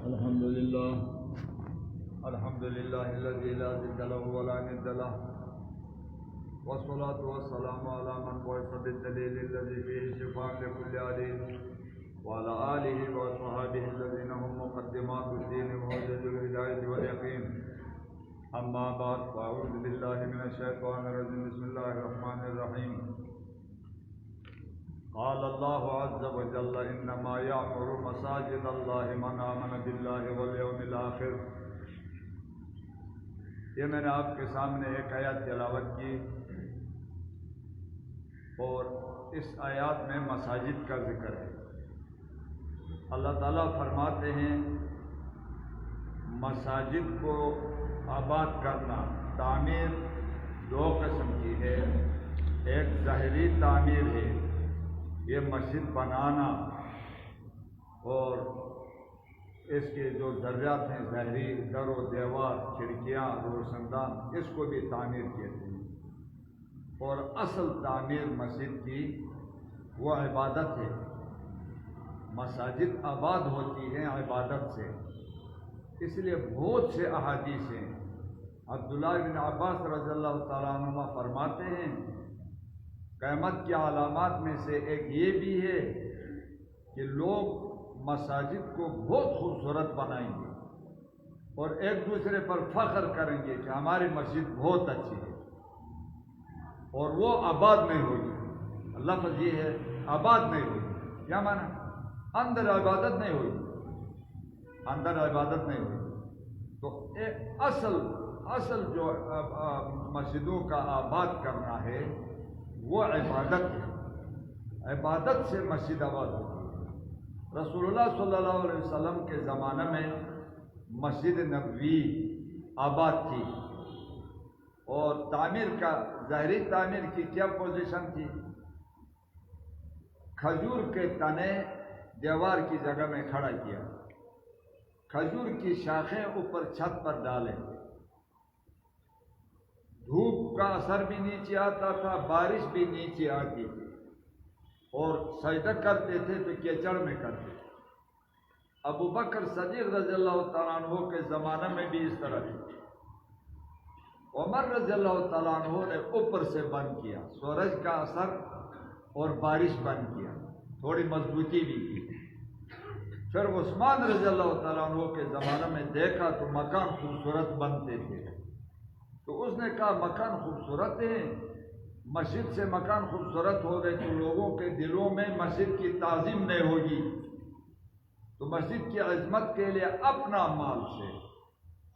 الحمد لله الذي لا ضد له ولا ند له، والصلاة والسلام على من بعث بالدليل الذي فيه شفاء لكل عليل، وعلى آله وصحبه الذين هم مقدمات الدين وحجج الهداية واليقين. أما بعد، فأعوذ بالله من الشيطان الرجيم. بسم الله الرحمن الرحيم. قال الله عز وجل: إنما يعمر مساجد الله من آمن بالله واليوم الآخر. یہ میں نے آپ کے سامنے ایک آیات تلاوت کی، اور اس آیات میں مساجد کا ذکر ہے. اللہ تعالیٰ فرماتے ہیں مساجد کو آباد کرنا، تعمیر دو قسم کی ہے. ایک ظاہری تعمیر ہے، یہ مسجد بنانا اور اس کے جو ضروریات ہیں ظاہری، در و دیوار، کھڑکیاں، روشندان، اس کو بھی تعمیر کہتے ہیں. اور اصل تعمیر مسجد کی وہ عبادت ہے. مساجد آباد ہوتی ہیں عبادت سے. اس لیے بہت سے احادیث ہیں. عبداللہ بن عباس رضی اللہ تعالیٰ عنہ فرماتے ہیں قیامت کی علامات میں سے ایک یہ بھی ہے کہ لوگ مساجد کو بہت خوبصورت بنائیں گے اور ایک دوسرے پر فخر کریں گے کہ ہماری مسجد بہت اچھی ہے، اور وہ آباد نہیں ہوگی. لفظ یہ ہے آباد نہیں ہوگی. کیا معنی؟ اندر عبادت نہیں ہوگی، اندر عبادت نہیں ہوگی. تو ایک اصل جو مسجدوں کا آباد کرنا ہے وہ عبادت ہے. عبادت سے مسجد آباد ہوتی ہے. رسول اللہ صلی اللہ علیہ وسلم کے زمانے میں مسجد نبوی آباد تھی، اور تعمیر کا، ظاہری تعمیر کی کیا پوزیشن تھی؟ کھجور کے تنے دیوار کی جگہ میں کھڑا کیا، کھجور کی شاخیں اوپر چھت پر ڈالیں. دھوپ کا اثر بھی نیچے آتا تھا، بارش بھی نیچے آتی تھی، اور سجدہ کرتے تھے تو کیچڑ میں کرتے تھے. ابو بکر صدیق رضی اللہ تعالیٰ عنہ کے زمانے میں بھی اس طرح تھی. عمر رضی اللہ تعالیٰ عنہ نے اوپر سے بند کیا، سورج کا اثر اور بارش بند کیا، تھوڑی مضبوطی بھی کی. پھر عثمان رضی اللہ تعالیٰ عنہ کے زمانے میں دیکھا تو مکان خوبصورت بنتے تھے، تو اس نے کہا مکان خوبصورت ہے، مسجد سے مکان خوبصورت ہو گئے تو لوگوں کے دلوں میں مسجد کی تعظیم نہیں ہوگی. تو مسجد کی عظمت کے لیے اپنا مال سے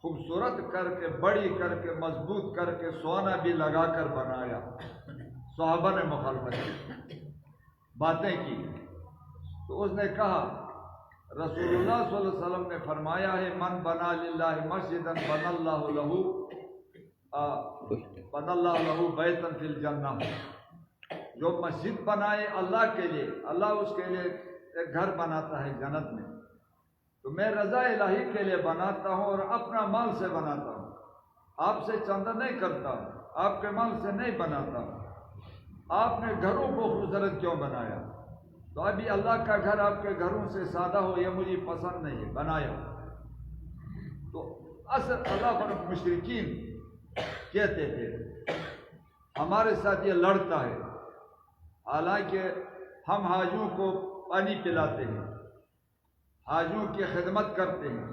خوبصورت کر کے، بڑی کر کے، مضبوط کر کے، سونا بھی لگا کر بنایا. صحابہ نے مخالفت کی، باتیں کی. تو اس نے کہا رسول اللہ صلی اللہ علیہ وسلم نے فرمایا ہے من بنا للہ مسجدا بنا اللہ لہ بیتا فی الجنہ. جو مسجد بنائے اللہ کے لیے، اللہ اس کے لیے ایک گھر بناتا ہے جنت میں. تو میں رضا الہی کے لیے بناتا ہوں اور اپنا مال سے بناتا ہوں. آپ سے چندہ نہیں کرتا ہوں، آپ کے مال سے نہیں بناتا ہوں. آپ نے گھروں کو خوبصورت کیوں بنایا؟ تو ابھی اللہ کا گھر آپ کے گھروں سے سادہ ہو، یہ مجھے پسند نہیں ہے، بنایا. تو اصل اللہ پر مشرکین کہتے تھے ہمارے ساتھ یہ لڑتا ہے، حالانکہ ہم حاجیوں کو پانی پلاتے ہیں، حاجیوں کی خدمت کرتے ہیں،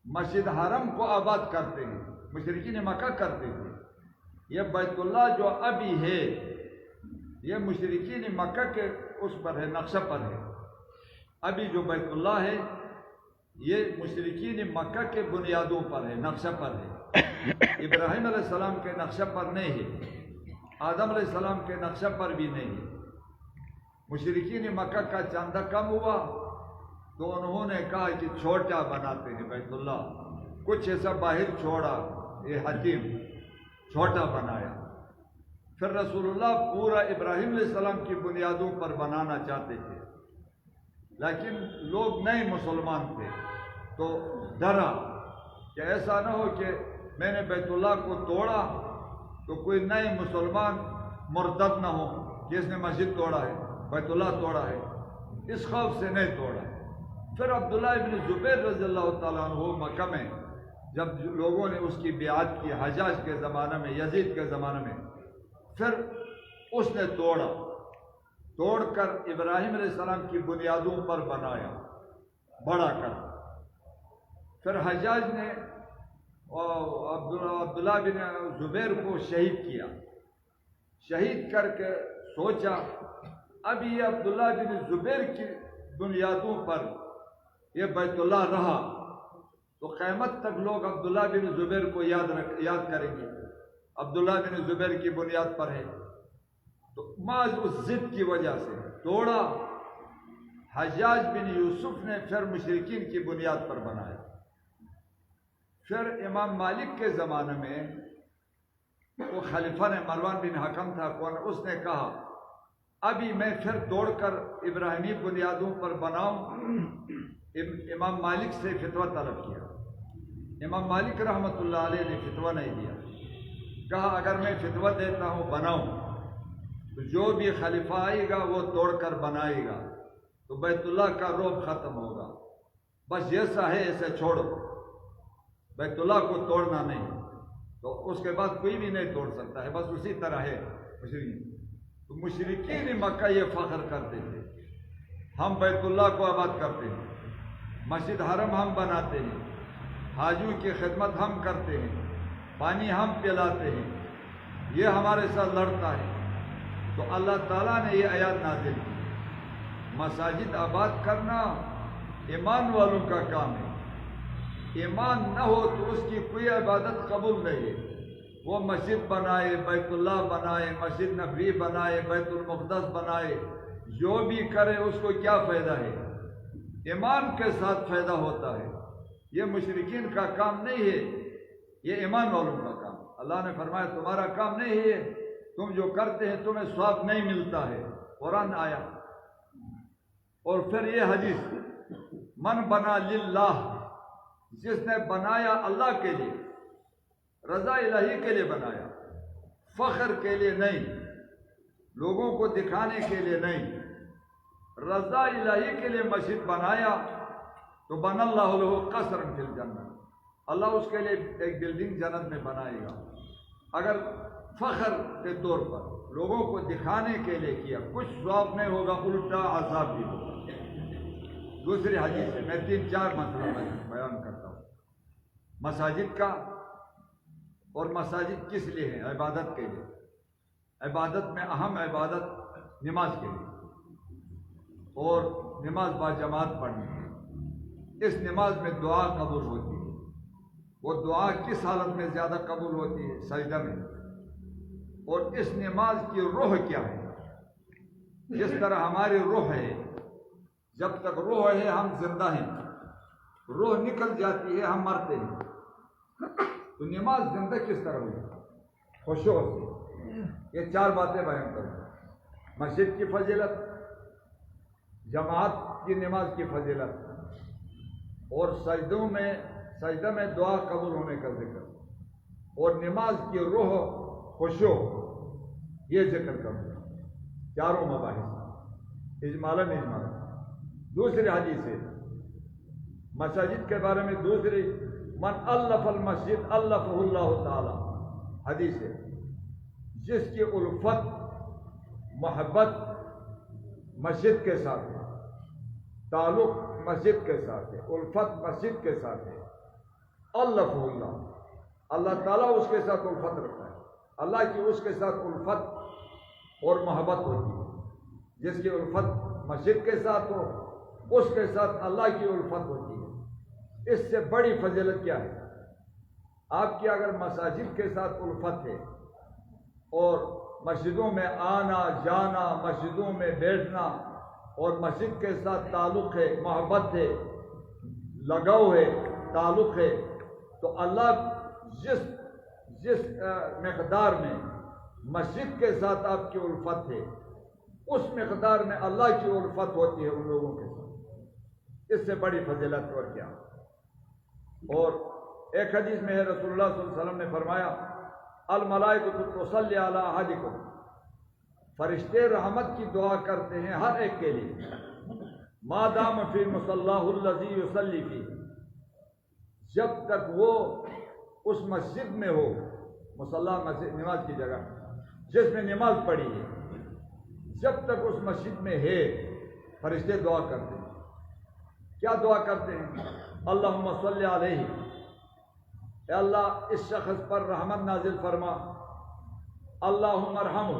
مسجد حرم کو آباد کرتے ہیں. مشرکین مکہ کرتے تھے. یہ بیت اللہ جو ابھی ہے یہ مشرکین مکہ کے اس پر ہے، نقشہ پر ہے. ابھی جو بیت اللہ ہے یہ مشرکین مکہ کے بنیادوں پر ہے، نقشہ پر ہے. ابراہیم علیہ السلام کے نقشہ پر نہیں ہے، آدم علیہ السلام کے نقشہ پر بھی نہیں ہے. مشرکین مکہ کا چاندہ کم ہوا تو انہوں نے کہا کہ چھوٹا بناتے ہیں بیت اللہ. کچھ ایسا باہر چھوڑا، یہ حتیم چھوٹا بنایا. پھر رسول اللہ پورا ابراہیم علیہ السلام کی بنیادوں پر بنانا چاہتے تھے، لیکن لوگ نئے مسلمان تھے تو ڈرا کہ ایسا نہ ہو کہ میں نے بیت اللہ کو توڑا تو کوئی نئے مسلمان مرتد نہ ہو کہ اس نے مسجد توڑا ہے، بیت اللہ توڑا ہے. اس خوف سے نہیں توڑا. پھر عبداللہ ابن زبیر رضی اللہ تعالیٰ عنہ مکہ میں جب لوگوں نے اس کی بیعت کی حجاج کے زمانہ میں، یزید کے زمانہ میں، پھر اس نے توڑ کر ابراہیم علیہ السلام کی بنیادوں پر بنایا بڑا کر۔ پھر حجاج نے عبداللہ بن زبیر کو شہید کیا، شہید کر کے سوچا اب یہ عبداللہ بن زبیر کی بنیادوں پر یہ بیت اللہ رہا تو قیامت تک لوگ عبداللہ بن زبیر کو یاد کریں گے، عبداللہ بن زبیر کی بنیاد پر ہے۔ تو محض اس ضد کی وجہ سے توڑا۔ حجاج بن یوسف نے پھر مشرکین کی بنیاد پر بنایا۔ پھر امام مالک کے زمانے میں وہ خلیفہ نے مروان بن حکم تھا کون، اس نے کہا ابھی میں پھر توڑ کر ابراہیمی بنیادوں پر بناؤں۔ امام مالک سے فتویٰ طلب کیا، امام مالک رحمۃ اللہ علیہ نے فتویٰ نہیں دیا، کہا اگر میں فتویٰ دیتا ہوں بناؤں تو جو بھی خلیفہ آئے گا وہ توڑ کر بنائے گا تو بیت اللہ کا رعب ختم ہوگا، بس جیسا ہے ایسے چھوڑو، بیت اللہ کو توڑنا نہیں۔ تو اس کے بعد کوئی بھی نہیں توڑ سکتا ہے، بس اسی طرح ہے مشرکین۔ تو مشرکین مکہ یہ فخر کرتے تھے ہم بیت اللہ کو آباد کرتے ہیں، مسجد حرم ہم بناتے ہیں، حاجیوں کی خدمت ہم کرتے ہیں، پانی ہم پلاتے ہیں، یہ ہمارے ساتھ لڑتا ہے۔ تو اللہ تعالیٰ نے یہ آیات نازل کی، مساجد آباد کرنا ایمان والوں کا کام ہے، ایمان نہ ہو تو اس کی کوئی عبادت قبول نہیں ہے۔ وہ مسجد بنائے، بیت اللہ بنائے، مسجد نبوی بنائے، بیت المقدس بنائے، جو بھی کرے اس کو کیا فائدہ ہے؟ ایمان کے ساتھ فائدہ ہوتا ہے۔ یہ مشرکین کا کام نہیں ہے، یہ ایمان والوں کا کام۔ اللہ نے فرمایا تمہارا کام نہیں ہے، تم جو کرتے ہیں تمہیں ثواب نہیں ملتا ہے، قرآن آیا۔ اور پھر یہ حدیث، من بنا للہ، جس نے بنایا اللہ کے لیے، رضا الہی کے لیے بنایا، فخر کے لیے نہیں، لوگوں کو دکھانے کے لیے نہیں، رضا الہی کے لیے مسجد بنایا تو بن اللہ له قصرا فی الجنہ، اللہ اس کے لیے ایک بلڈنگ جنت میں بنائے گا۔ اگر فخر کے طور پر لوگوں کو دکھانے کے لیے کیا، کچھ ثواب نہیں ہوگا، الٹا عذاب بھی ہوگا۔ دوسری حدیث ہے، میں 3-4 مسئلہ بیان کرتا ہوں مساجد کا، اور مساجد کس لیے ہے؟ عبادت کے لیے۔ عبادت میں اہم عبادت نماز کے لیے، اور نماز باجماعت پڑھنی ہے۔ اس نماز میں دعا قبول ہوتی ہے۔ وہ دعا کس حالت میں زیادہ قبول ہوتی ہے؟ سجدہ میں۔ اور اس نماز کی روح کیا ہے؟ جس طرح ہماری روح ہے، جب تک روح ہے ہم زندہ ہیں، روح نکل جاتی ہے ہم مرتے ہیں۔ تو نماز زندہ کس طرح ہوئی؟ خشوع سے۔ یہ 4 باتیں بیان کروں، مسجد کی فضیلت، جماعت کی نماز کی فضیلت، اور سجدہ میں دعا قبول ہونے کا ذکر، اور نماز کی روح خشوع، یہ ذکر کروں، 4 مباحث اجمالاً۔ دوسری حدیث ہے مساجد کے بارے میں، دوسری، من الف المسجد الفہ اللہ تعالی، حدیث ہے، جس کی الفت محبت مسجد کے ساتھ ہے، تعلق مسجد کے ساتھ ہے، الفت مسجد کے ساتھ ہے، الفہ اللہ، اللہ تعالیٰ اس کے ساتھ الفت رکھتا ہے، اللہ کی اس کے ساتھ الفت اور محبت ہوتی ہے۔ جس کی الفت مسجد کے ساتھ ہو اس کے ساتھ اللہ کی الفت ہوتی ہے۔ اس سے بڑی فضیلت کیا ہے؟ آپ کی اگر مساجد کے ساتھ الفت ہے، اور مسجدوں میں آنا جانا، مسجدوں میں بیٹھنا، اور مسجد کے ساتھ تعلق ہے، محبت ہے، لگاؤ ہے، تعلق ہے، تو اللہ جس مقدار میں مسجد کے ساتھ آپ کی الفت ہے، اس مقدار میں اللہ کی الفت ہوتی ہے ان لوگوں کے ساتھ۔ اس سے بڑی فضیلت اور کیا؟ اور ایک حدیث میں ہے، رسول اللہ صلی اللہ علیہ وسلم نے فرمایا، الملائکۃ تصلی علی احدکم، فرشتے رحمت کی دعا کرتے ہیں ہر ایک کے لیے ما دام فی مصلاہ الذی یصلی فی، جب تک وہ اس مسجد میں ہو، مصلی مسجد نماز کی جگہ جس میں نماز پڑھی ہے، جب تک اس مسجد میں ہے فرشتے دعا کرتے ہیں۔ کیا دعا کرتے ہیں؟ اللہم صلی علیہ، اے اللہ اس شخص پر رحمت نازل فرما، اللہم ارحمہ،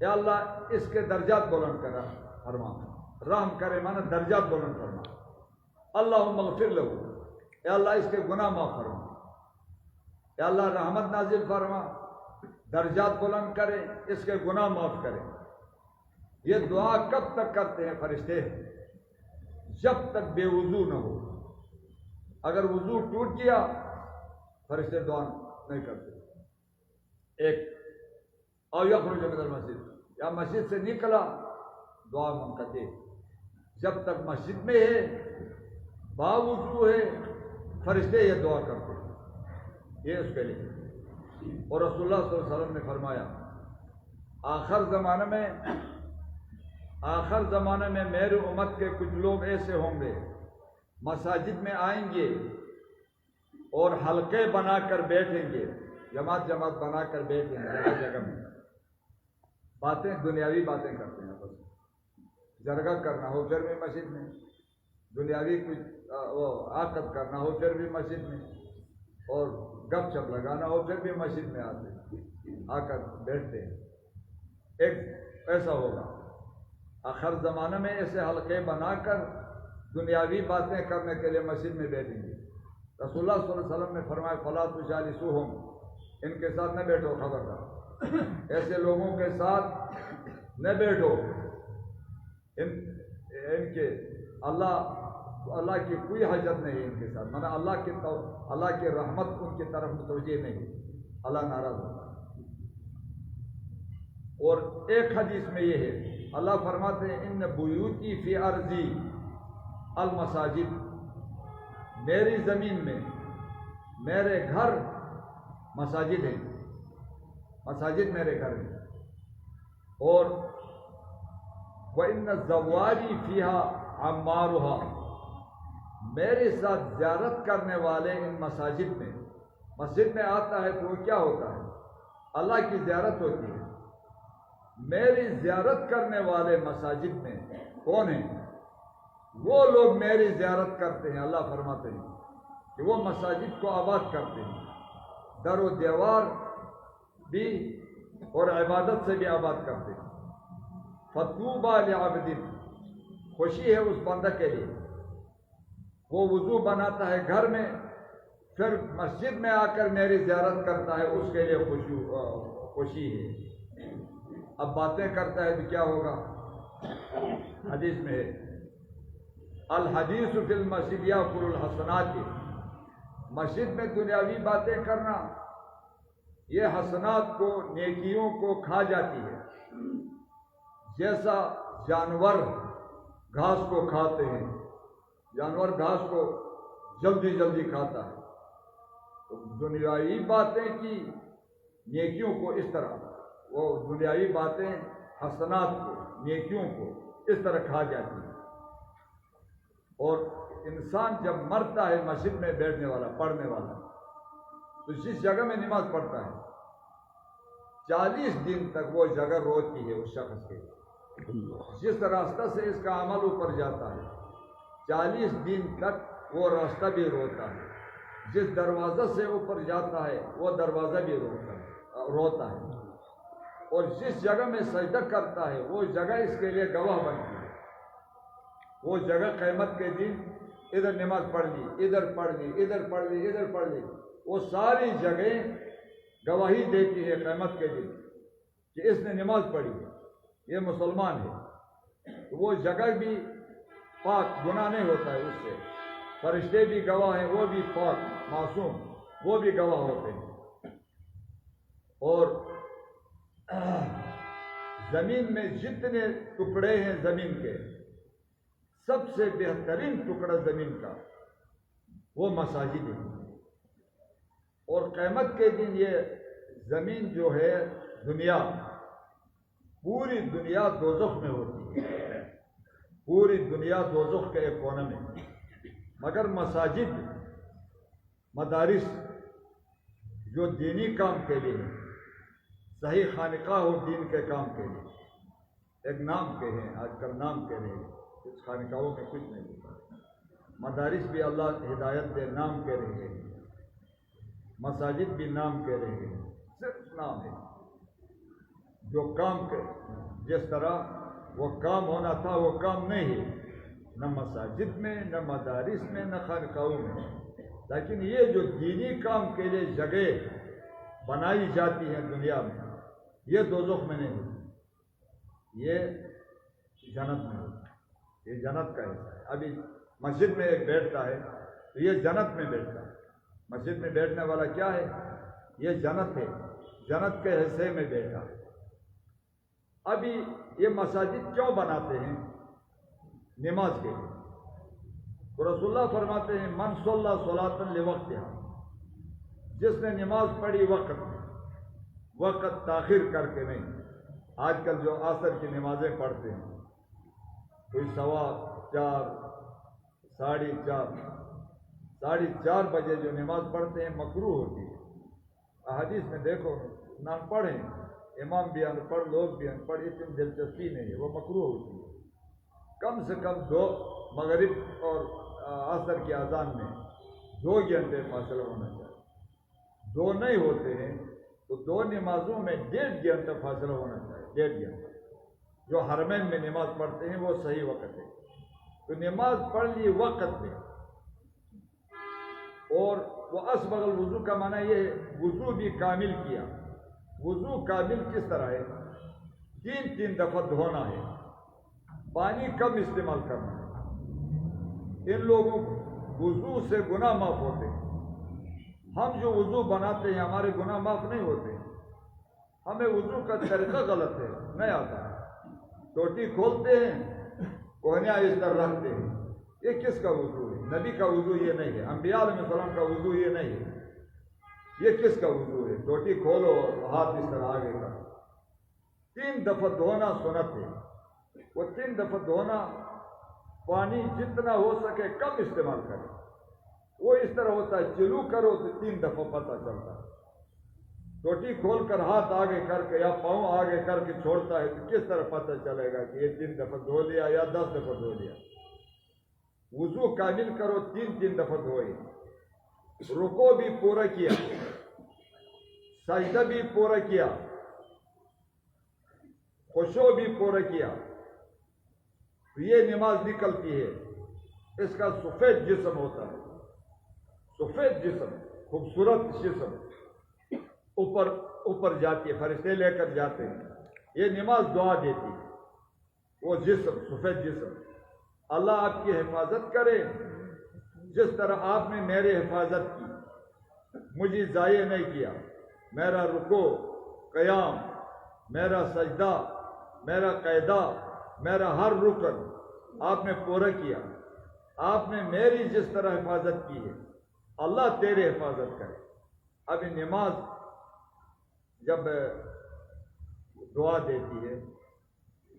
اے اللہ اس کے درجات بلند کرا فرما، رحم کرے مانا درجات بلند فرما، اللہم اغفر لہ، اے اللہ اس کے گناہ معاف فرما، اے اللہ رحمت نازل فرما، درجات بلند کرے، اس کے گناہ معاف کرے۔ یہ دعا کب تک کرتے ہیں فرشتے؟ جب تک بے وضو نہ ہو۔ اگر وضو ٹوٹ گیا فرشتے دعا نہیں کرتے۔ ایک اور یخرج من المسجد، یا مسجد سے نکلا دعا منقطع، جب تک مسجد میں ہے باوضو ہے فرشتے یہ دعا کرتے ہیں، یہ اس کے لیے۔ اور رسول اللہ صلی اللہ علیہ وسلم نے فرمایا آخر زمانے میں میری امت کے کچھ لوگ ایسے ہوں گے مساجد میں آئیں گے اور حلقے بنا کر بیٹھیں گے، جماعت بنا کر بیٹھیں گے جگہ جگہ میں، باتیں دنیاوی باتیں کرتے ہیں، بس جرگہ کرنا ہو پھر بھی مسجد میں، دنیاوی کچھ وہ عقد کرنا ہو پھر بھی مسجد میں، اور گپ شپ لگانا ہو پھر بھی مسجد میں آ کر بیٹھتے ہیں۔ ایک ایسا ہوگا آخر زمانے میں ایسے حلقے بنا کر دنیاوی باتیں کرنے کے لیے مسجد میں بیٹھیں گے۔ رسول اللہ صلی اللہ علیہ وسلم نے فرمایا فلا تجالسوہم، ان کے ساتھ نہ بیٹھو، خبردار ایسے لوگوں کے ساتھ نہ بیٹھو، ان کے اللہ کی کوئی حاجت نہیں ہے ان کے ساتھ، مانا اللہ کی رحمت ان کی طرف متوجہ نہیں، اللہ ناراض ہوتا۔ اور ایک حدیث میں یہ ہے اللہ فرماتے ہیں ان بیوتی فی ارضی المساجد، میری زمین میں میرے گھر مساجد ہیں، مساجد میرے گھر ہیں، اور وَإِنَّ الزَّوَّارِ فِيهَا عَمَّارُهَا، میرے ساتھ زیارت کرنے والے ان مساجد میں، مسجد میں آتا ہے تو وہ کیا ہوتا ہے؟ اللہ کی زیارت ہوتی ہے۔ میری زیارت کرنے والے مساجد میں کون ہیں؟ وہ لوگ میری زیارت کرتے ہیں، اللہ فرماتے ہیں کہ وہ مساجد کو آباد کرتے ہیں، در و دیوار بھی اور عبادت سے بھی آباد کرتے ہیں۔ فَطُوبَى لِعَبْدٍ، خوشی ہے اس بندہ کے لیے، وہ وضو بناتا ہے گھر میں پھر مسجد میں آ کر میری زیارت کرتا ہے، اس کے لیے خوشی ہے۔ اب باتیں کرتا ہے تو کیا ہوگا؟ حدیث میں ہے الحدیث فی المسجد یاکل الحسنات، مسجد میں دنیاوی باتیں کرنا یہ حسنات کو، نیکیوں کو کھا جاتی ہے، جیسا جانور گھاس کو کھاتے ہیں، جانور گھاس کو جلدی جلدی کھاتا ہے، تو دنیاوی باتیں کی نیکیوں کو اس طرح، وہ دنیاوی باتیں حسنات کو، نیکیوں کو اس طرح کھا جاتی ہیں۔ اور انسان جب مرتا ہے مسجد میں بیٹھنے والا، پڑھنے والا، تو جس جگہ میں نماز پڑھتا ہے 40 دن تک وہ جگہ روتی ہے اس شخص کے، جس راستہ سے اس کا عمل اوپر جاتا ہے 40 دن تک وہ راستہ بھی روتا ہے، جس دروازہ سے اوپر جاتا ہے وہ دروازہ بھی روتا ہے، اور جس جگہ میں سجدہ کرتا ہے وہ جگہ اس کے لیے گواہ بنتی ہے۔ وہ جگہ قیامت کے دن ادھر نماز پڑھ لی، ادھر پڑھ لی، ادھر پڑھ لی، ادھر پڑھ لی، وہ ساری جگہیں گواہی دیتی ہے قیامت کے دن کہ اس نے نماز پڑھی، یہ مسلمان ہے، تو وہ جگہ بھی پاک، گناہ نہیں ہوتا ہے اس سے، فرشتے بھی گواہ ہیں، وہ بھی پاک معصوم، وہ بھی گواہ ہوتے ہیں۔ اور زمین میں جتنے ٹکڑے ہیں زمین کے، سب سے بہترین ٹکڑا زمین کا وہ مساجد ہے، اور قیامت کے دن یہ زمین جو ہے دنیا، پوری دنیا دوزخ میں ہوتی ہے، پوری دنیا دوزخ کے ایک کونے میں، مگر مساجد، مدارس جو دینی کام کے لیے ہیں، صحیح خانقاہ ہو دین کے کام کے لیے، ایک نام کے ہیں، آج کل نام کے رہے، اس خانقاہوں میں کچھ نہیں ہوتا۔ مدارس بھی اللہ ہدایت دے نام کے رہے، مساجد بھی نام کے رہے، صرف نام ہے۔ جو کام کے جس طرح وہ کام ہونا تھا وہ کام نہیں ہے، نہ مساجد میں، نہ مدارس میں، نہ خانقاہوں میں۔ لیکن یہ جو دینی کام کے لیے جگہ بنائی جاتی ہیں دنیا میں، یہ دوزخ میں نہیں ہوتی، یہ جنت میں ہوتی ہے، یہ جنت کا حصہ ہے۔ ابھی مسجد میں ایک بیٹھتا ہے تو یہ جنت میں بیٹھتا ہے۔ مسجد میں بیٹھنے والا کیا ہے؟ یہ جنت ہے، جنت کے حصے میں بیٹھا ہے۔ ابھی یہ مساجد کیوں بناتے ہیں؟ نماز کے لیے۔ تو رسول اللہ فرماتے ہیں من صلی صلاۃ لوقتها، جس نے نماز پڑھی وقت میں، وقت تاخیر کر کے نہیں۔ آج کل جو عصر کی نمازیں پڑھتے ہیں، کوئی 4:15، 4:30 بجے جو نماز پڑھتے ہیں مکروہ ہوتی ہے۔ احادیث میں دیکھو، نہ پڑھیں، امام بھی ان پڑھ، لوگ بھی ان پڑھ، اتنی دلچسپی نہیں ہے، وہ مکروہ ہوتی ہے۔ کم سے کم مغرب اور عصر کی اذان میں 2 گھنٹے فاصلہ ہونا چاہیے۔ 2 نہیں ہوتے ہیں تو 2 نمازوں میں 1.5 گھنٹہ فاصلہ ہونا چاہیے، 1.5 گھنٹہ۔ جو حرمین میں نماز پڑھتے ہیں وہ صحیح وقت ہے۔ تو نماز پڑھ لی وقت میں، اور وہ اسبغ الوضو کا معنی یہ ہے وضو بھی کامل کیا۔ وضو کامل کس طرح ہے؟ 3 دفعہ دھونا ہے، پانی کم استعمال کرنا ہے۔ ان لوگوں کو وضو سے گناہ معاف ہوتے ہیں۔ ہم جو وضو بناتے ہیں ہمارے گناہ معاف نہیں ہوتے، ہمیں وضو کا طریقہ غلط ہے، نہیں آتا ہے۔ ٹوٹی کھولتے ہیں، کوہنیاں اس طرح رکھتے ہیں، یہ کس کا وضو ہے؟ نبی کا وضو یہ نہیں ہے، انبیاء علیہ السلام کا وضو یہ نہیں ہے۔ یہ کس کا وضو ہے؟ ٹوٹی کھولو اور ہاتھ اس طرح آگے کرو۔ 3 دفعہ دھونا سنت ہے۔ وہ 3 دفعہ دھونا، پانی جتنا ہو سکے کم استعمال کرے۔ وہ اس طرح ہوتا ہے، چلو کرو تو 3 دفعہ پتہ چلتا ہے۔ ٹوٹی کھول کر ہاتھ آگے کر کے یا پاؤں آگے کر کے چھوڑتا ہے تو کس طرح پتہ چلے گا کہ یہ 3 دفعہ دھو لیا یا 10 دفعہ دھو لیا؟ وضو کامل کرو، 3 دفعہ دھوئے، رکوع بھی پورا کیا، سجدہ بھی پورا کیا، خشوع بھی پورا کیا، تو یہ نماز نکلتی ہے۔ اس کا سفید جسم ہوتا ہے، سفید جسم، خوبصورت جسم، اوپر جاتی ہے، فرشتے لے کر جاتے ہیں۔ یہ نماز دعا دیتی ہے۔ وہ جسم، سفید جسم، اللہ آپ کی حفاظت کرے جس طرح آپ نے میری حفاظت کی، مجھے ضائع نہیں کیا۔ میرا رکوع، قیام، میرا سجدہ، میرا قیدہ، میرا ہر رکن آپ نے پورا کیا۔ آپ نے میری جس طرح حفاظت کی ہے، اللہ تیری حفاظت کرے۔ ابھی نماز جب دعا دیتی ہے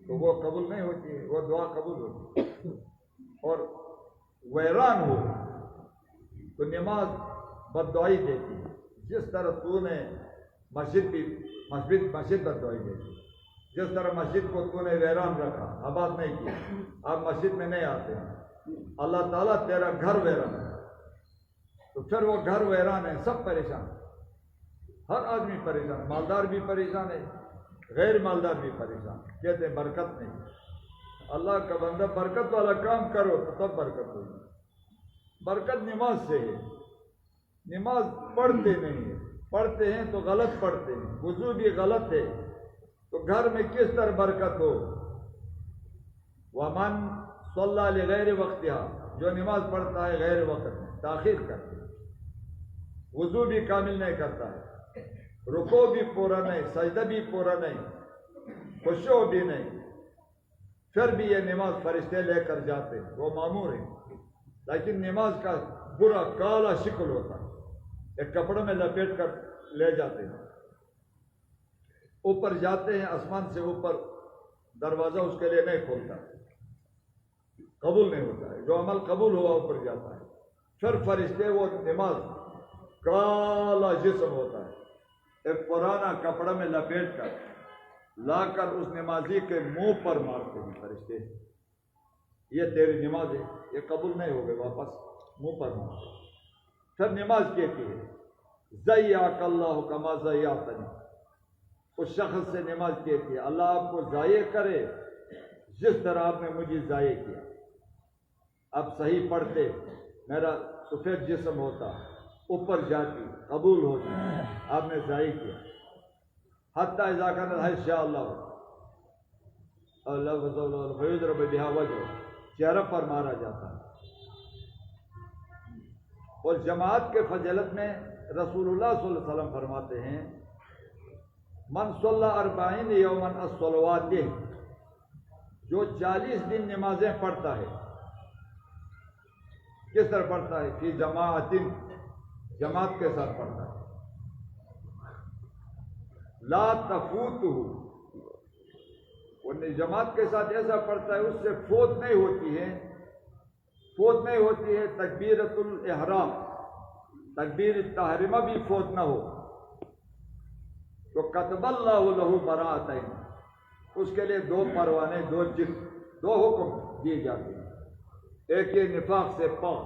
تو وہ قبول نہیں ہوتی ہے، وہ دعا قبول ہوتی ہے۔ اور ویران ہو تو نماز بد دعائی دیتی ہے۔ جس طرح تو نے مسجد بد دعائی دیتی ہے، جس طرح مسجد کو تو نے ویران رکھا، آباد نہیں کیا، آپ مسجد میں نہیں آتے ہیں، اللہ تعالیٰ تیرا گھر ویران ہے، تو پھر وہ گھر ویران ہے، سب پریشان، ہر آدمی پریشان، مالدار بھی پریشان ہے، غیر مالدار بھی پریشان، کہتے ہیں برکت نہیں۔ اللہ کا بندہ برکت والا کام کرو تو تب برکت ہوگی۔ برکت نماز سے ہے۔ نماز پڑھتے نہیں ہیں، پڑھتے ہیں تو غلط پڑھتے ہیں، وضو بھی غلط ہے، تو گھر میں کس طرح برکت ہو؟ ومن صلی لغیر وقتها، جو نماز پڑھتا ہے غیر وقت میں، تاخیر کرتے ہیں، وضو بھی کامل نہیں کرتا ہے، رکوع بھی پورا نہیں، سجدہ بھی پورا نہیں، خشوع بھی نہیں، پھر بھی یہ نماز فرشتے لے کر جاتے ہیں، وہ مامور ہیں، لیکن نماز کا برا کالا شکل ہوتا ہے، ایک کپڑے میں لپیٹ کر لے جاتے ہیں، اوپر جاتے ہیں، آسمان سے اوپر دروازہ اس کے لیے نہیں کھولتا، قبول نہیں ہوتا ہے، جو عمل قبول ہوا اوپر جاتا ہے۔ پھر فرشتے وہ نماز کالا جسم ہوتا ہے، ایک پرانا کپڑا میں لپیٹ کر لا کر اس نمازی کے منہ پر مارتے ہیں فرشتے، یہ تیری نماز ہے، یہ قبول نہیں ہو گئی، واپس منہ پر مارتے ہیں۔ پھر نماز کہتی ہے ضیعک اللہ کما ضیعتنی، اس شخص سے نماز کہتی ہے اللہ آپ کو ضائع کرے جس طرح آپ نے مجھے ضائع کیا۔ اب صحیح پڑھتے میرا سفید جسم ہوتا، اوپر جاتی، قبول ہوتی، آپ نے ضائع کیا۔ حتیٰ اذا کان شاء اللہ اللہ فیضرب بہا وجہ، چہرہ پر مارا جاتا ہے۔ اور جماعت کے فضیلت میں رسول اللہ صلی اللہ علیہ وسلم فرماتے ہیں من صلی 40 یوما الصلوات، جو 40 دن نمازیں پڑھتا ہے، کس طرح پڑھتا ہے؟ فی جماعت، جماعت کے ساتھ پڑھتا ہے، لا تفوتہ، وہ جماعت کے ساتھ ایسا پڑھتا ہے اس سے فوت نہیں ہوتی ہے، فوت نہیں ہوتی ہے تکبیرۃ الاحرام، تکبیر تحریمہ بھی فوت نہ ہو، تو کتب اللہ لہ براءتین، اس کے لیے 2 پروانے، 2 جرم، 2 حکم دیے جاتے ہیں۔ ایک یہ نفاق سے پاک،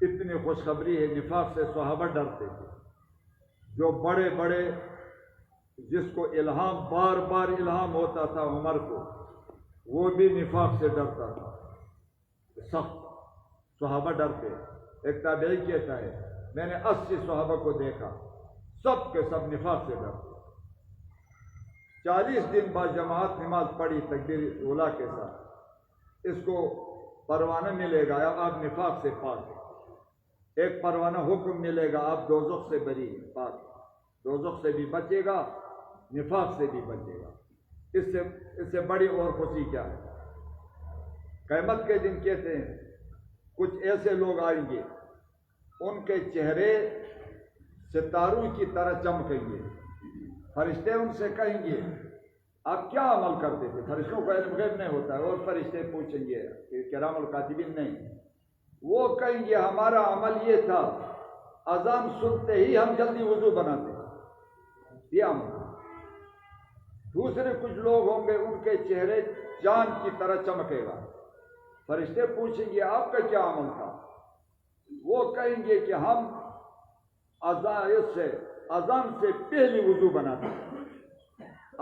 اتنی خوشخبری ہے، نفاق سے صحابہ ڈرتے تھے، جو بڑے بڑے جس کو الہام بار بار الہام ہوتا تھا عمر کو، وہ بھی نفاق سے ڈرتا تھا، سخت صحابہ ڈرتے۔ ایک تابعی کہتا ہے میں نے 80 صحابہ کو دیکھا، سب کے سب نفاق سے ڈرتے۔ 40 دن بعد جماعت نماز پڑھی تکبیر اولیٰ کے ساتھ، اس کو پروانہ ملے گا آپ نفاق سے پاک ہیں، ایک پروانہ حکم ملے گا آپ دوزخ سے بری ہیں، پاک، دوزخ سے بھی بچے گا، نفاق سے بھی بچے گا۔ اس سے بڑی اور خوشی کیا ہے؟ قیامت کے دن کہتے ہیں کچھ ایسے لوگ آئیں گے ان کے چہرے ستاروں کی طرح چمکیں گے، فرشتے ان سے کہیں گے آپ کیا عمل کرتے تھے؟ فرشتوں کو علم غیب نہیں ہوتا ہے، اور فرشتے پوچھیں گے کہ کرام الکاتبین نہیں، وہ کہیں گے ہمارا عمل یہ تھا اذان سنتے ہی ہم جلدی وضو بناتے، یہ عمل۔ دوسرے کچھ لوگ ہوں گے ان کے چہرے چاند کی طرح چمکے گا، فرشتے پوچھیں گے آپ کا کیا عمل تھا؟ وہ کہیں گے کہ ہم اذان سے پہلی وضو بناتے،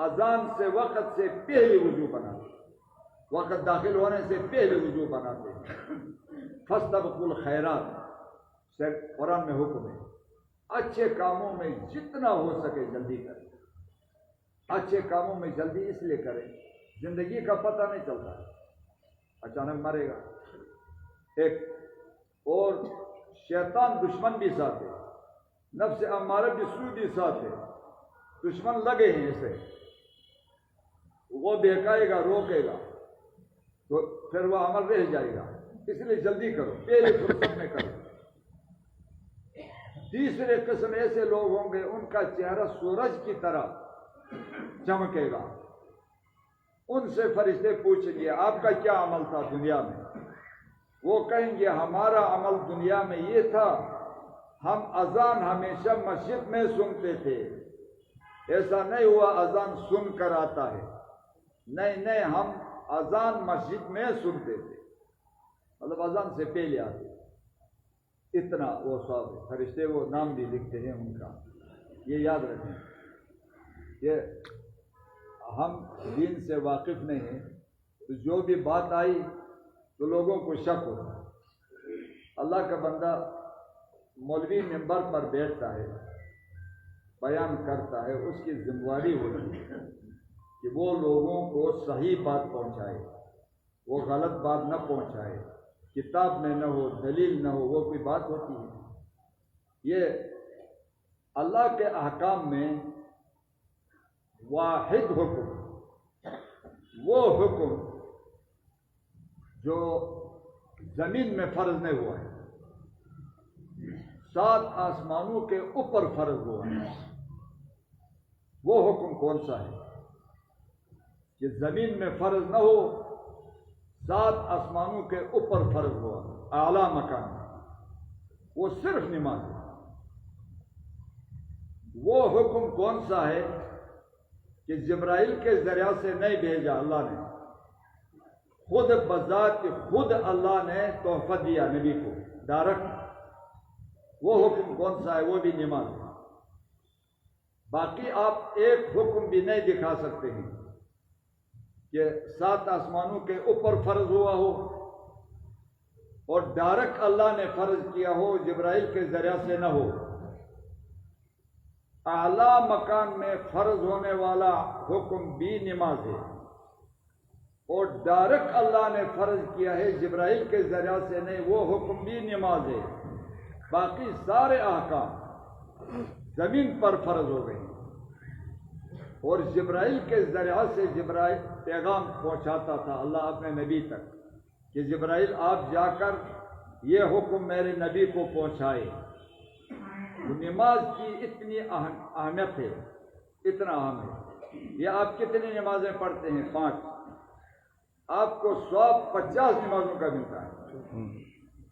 اذان سے وقت سے پہلی وضو بناتے، وقت داخل ہونے سے پہلے وضو بناتے۔ فاستبقوا الخیرات سے قرآن میں حکم ہے، اچھے کاموں میں جتنا ہو سکے جلدی کریں، اچھے کاموں میں جلدی اس لیے کریں زندگی کا پتہ نہیں چلتا، اچانک مرے گا۔ ایک اور شیطان دشمن بھی ساتھ ہے، نفس امارہ بھی سو بھی ساتھ ہے، دشمن لگے ہیں اسے، وہ بہکائے گا، روکے گا تو پھر وہ عمل رہ جائے گا، اس لیے جلدی کرو، پہلے فرصت میں کرو۔ تیسرے قسم ایسے لوگ ہوں گے ان کا چہرہ سورج کی طرح چمکے گا، ان سے فرشتے پوچھیں گے آپ کا کیا عمل تھا دنیا میں؟ وہ کہیں گے ہمارا عمل دنیا میں یہ تھا ہم اذان ہمیشہ مسجد میں سنتے تھے، ایسا نہیں ہوا اذان سن کر آتا ہے، نہیں ہم اذان مسجد میں سنتے تھے، مطلب اذان سے پہلے آتے، اتنا وہ صاحب ہے۔ فرشتے وہ نام بھی لکھتے ہیں ان کا، یہ یاد رکھیں، یہ ہم دین سے واقف نہیں ہیں تو جو بھی بات آئی تو لوگوں کو شک ہوتا ہے۔ اللہ کا بندہ مولوی ممبر پر بیٹھتا ہے، بیان کرتا ہے، اس کی ذمہ داری ہوتی ہے کہ وہ لوگوں کو صحیح بات پہنچائے، وہ غلط بات نہ پہنچائے، کتاب میں نہ ہو، دلیل نہ ہو، وہ کوئی بات ہوتی ہے۔ یہ اللہ کے احکام میں واحد حکم، وہ حکم جو زمین میں فرض نہیں ہوا ہے، 7 آسمانوں کے اوپر فرض ہوا ہے، وہ حکم کون سا ہے کہ زمین میں فرض نہ ہو، 7 آسمانوں کے اوپر فرض ہوا اعلیٰ مکان میں، وہ صرف نماز ہے۔ وہ حکم کون سا ہے کہ جبرائیل کے ذریعہ سے نہیں بھیجا اللہ نے، خود بذات خود اللہ نے تحفہ دیا نبی کو ڈائریکٹ۔ وہ حکم کون سا ہے؟ وہ بھی نماز ہے۔ باقی آپ ایک حکم بھی نہیں دکھا سکتے ہیں کہ 7 آسمانوں کے اوپر فرض ہوا ہو اور ڈائریکٹ اللہ نے فرض کیا ہو، جبرائیل کے ذریعہ سے نہ ہو۔ اعلیٰ مکان میں فرض ہونے والا حکم بھی نماز ہے، اور ڈائریکٹ اللہ نے فرض کیا ہے جبرائیل کے ذریعہ سے نہیں، وہ حکم بھی نماز ہے۔ باقی سارے احکام زمین پر فرض ہو گئے، اور جبرائیل کے ذریعہ سے جبرائیل پیغام پہنچاتا تھا اللہ اپنے نبی تک کہ جبرائیل آپ جا کر یہ حکم میرے نبی کو پہنچائے۔ نماز کی اتنی اہمیت ہے، اتنا اہم ہے۔ یہ آپ کتنی نمازیں پڑھتے ہیں؟ 5۔ آپ کو ثواب 50 نمازوں کا ملتا ہے،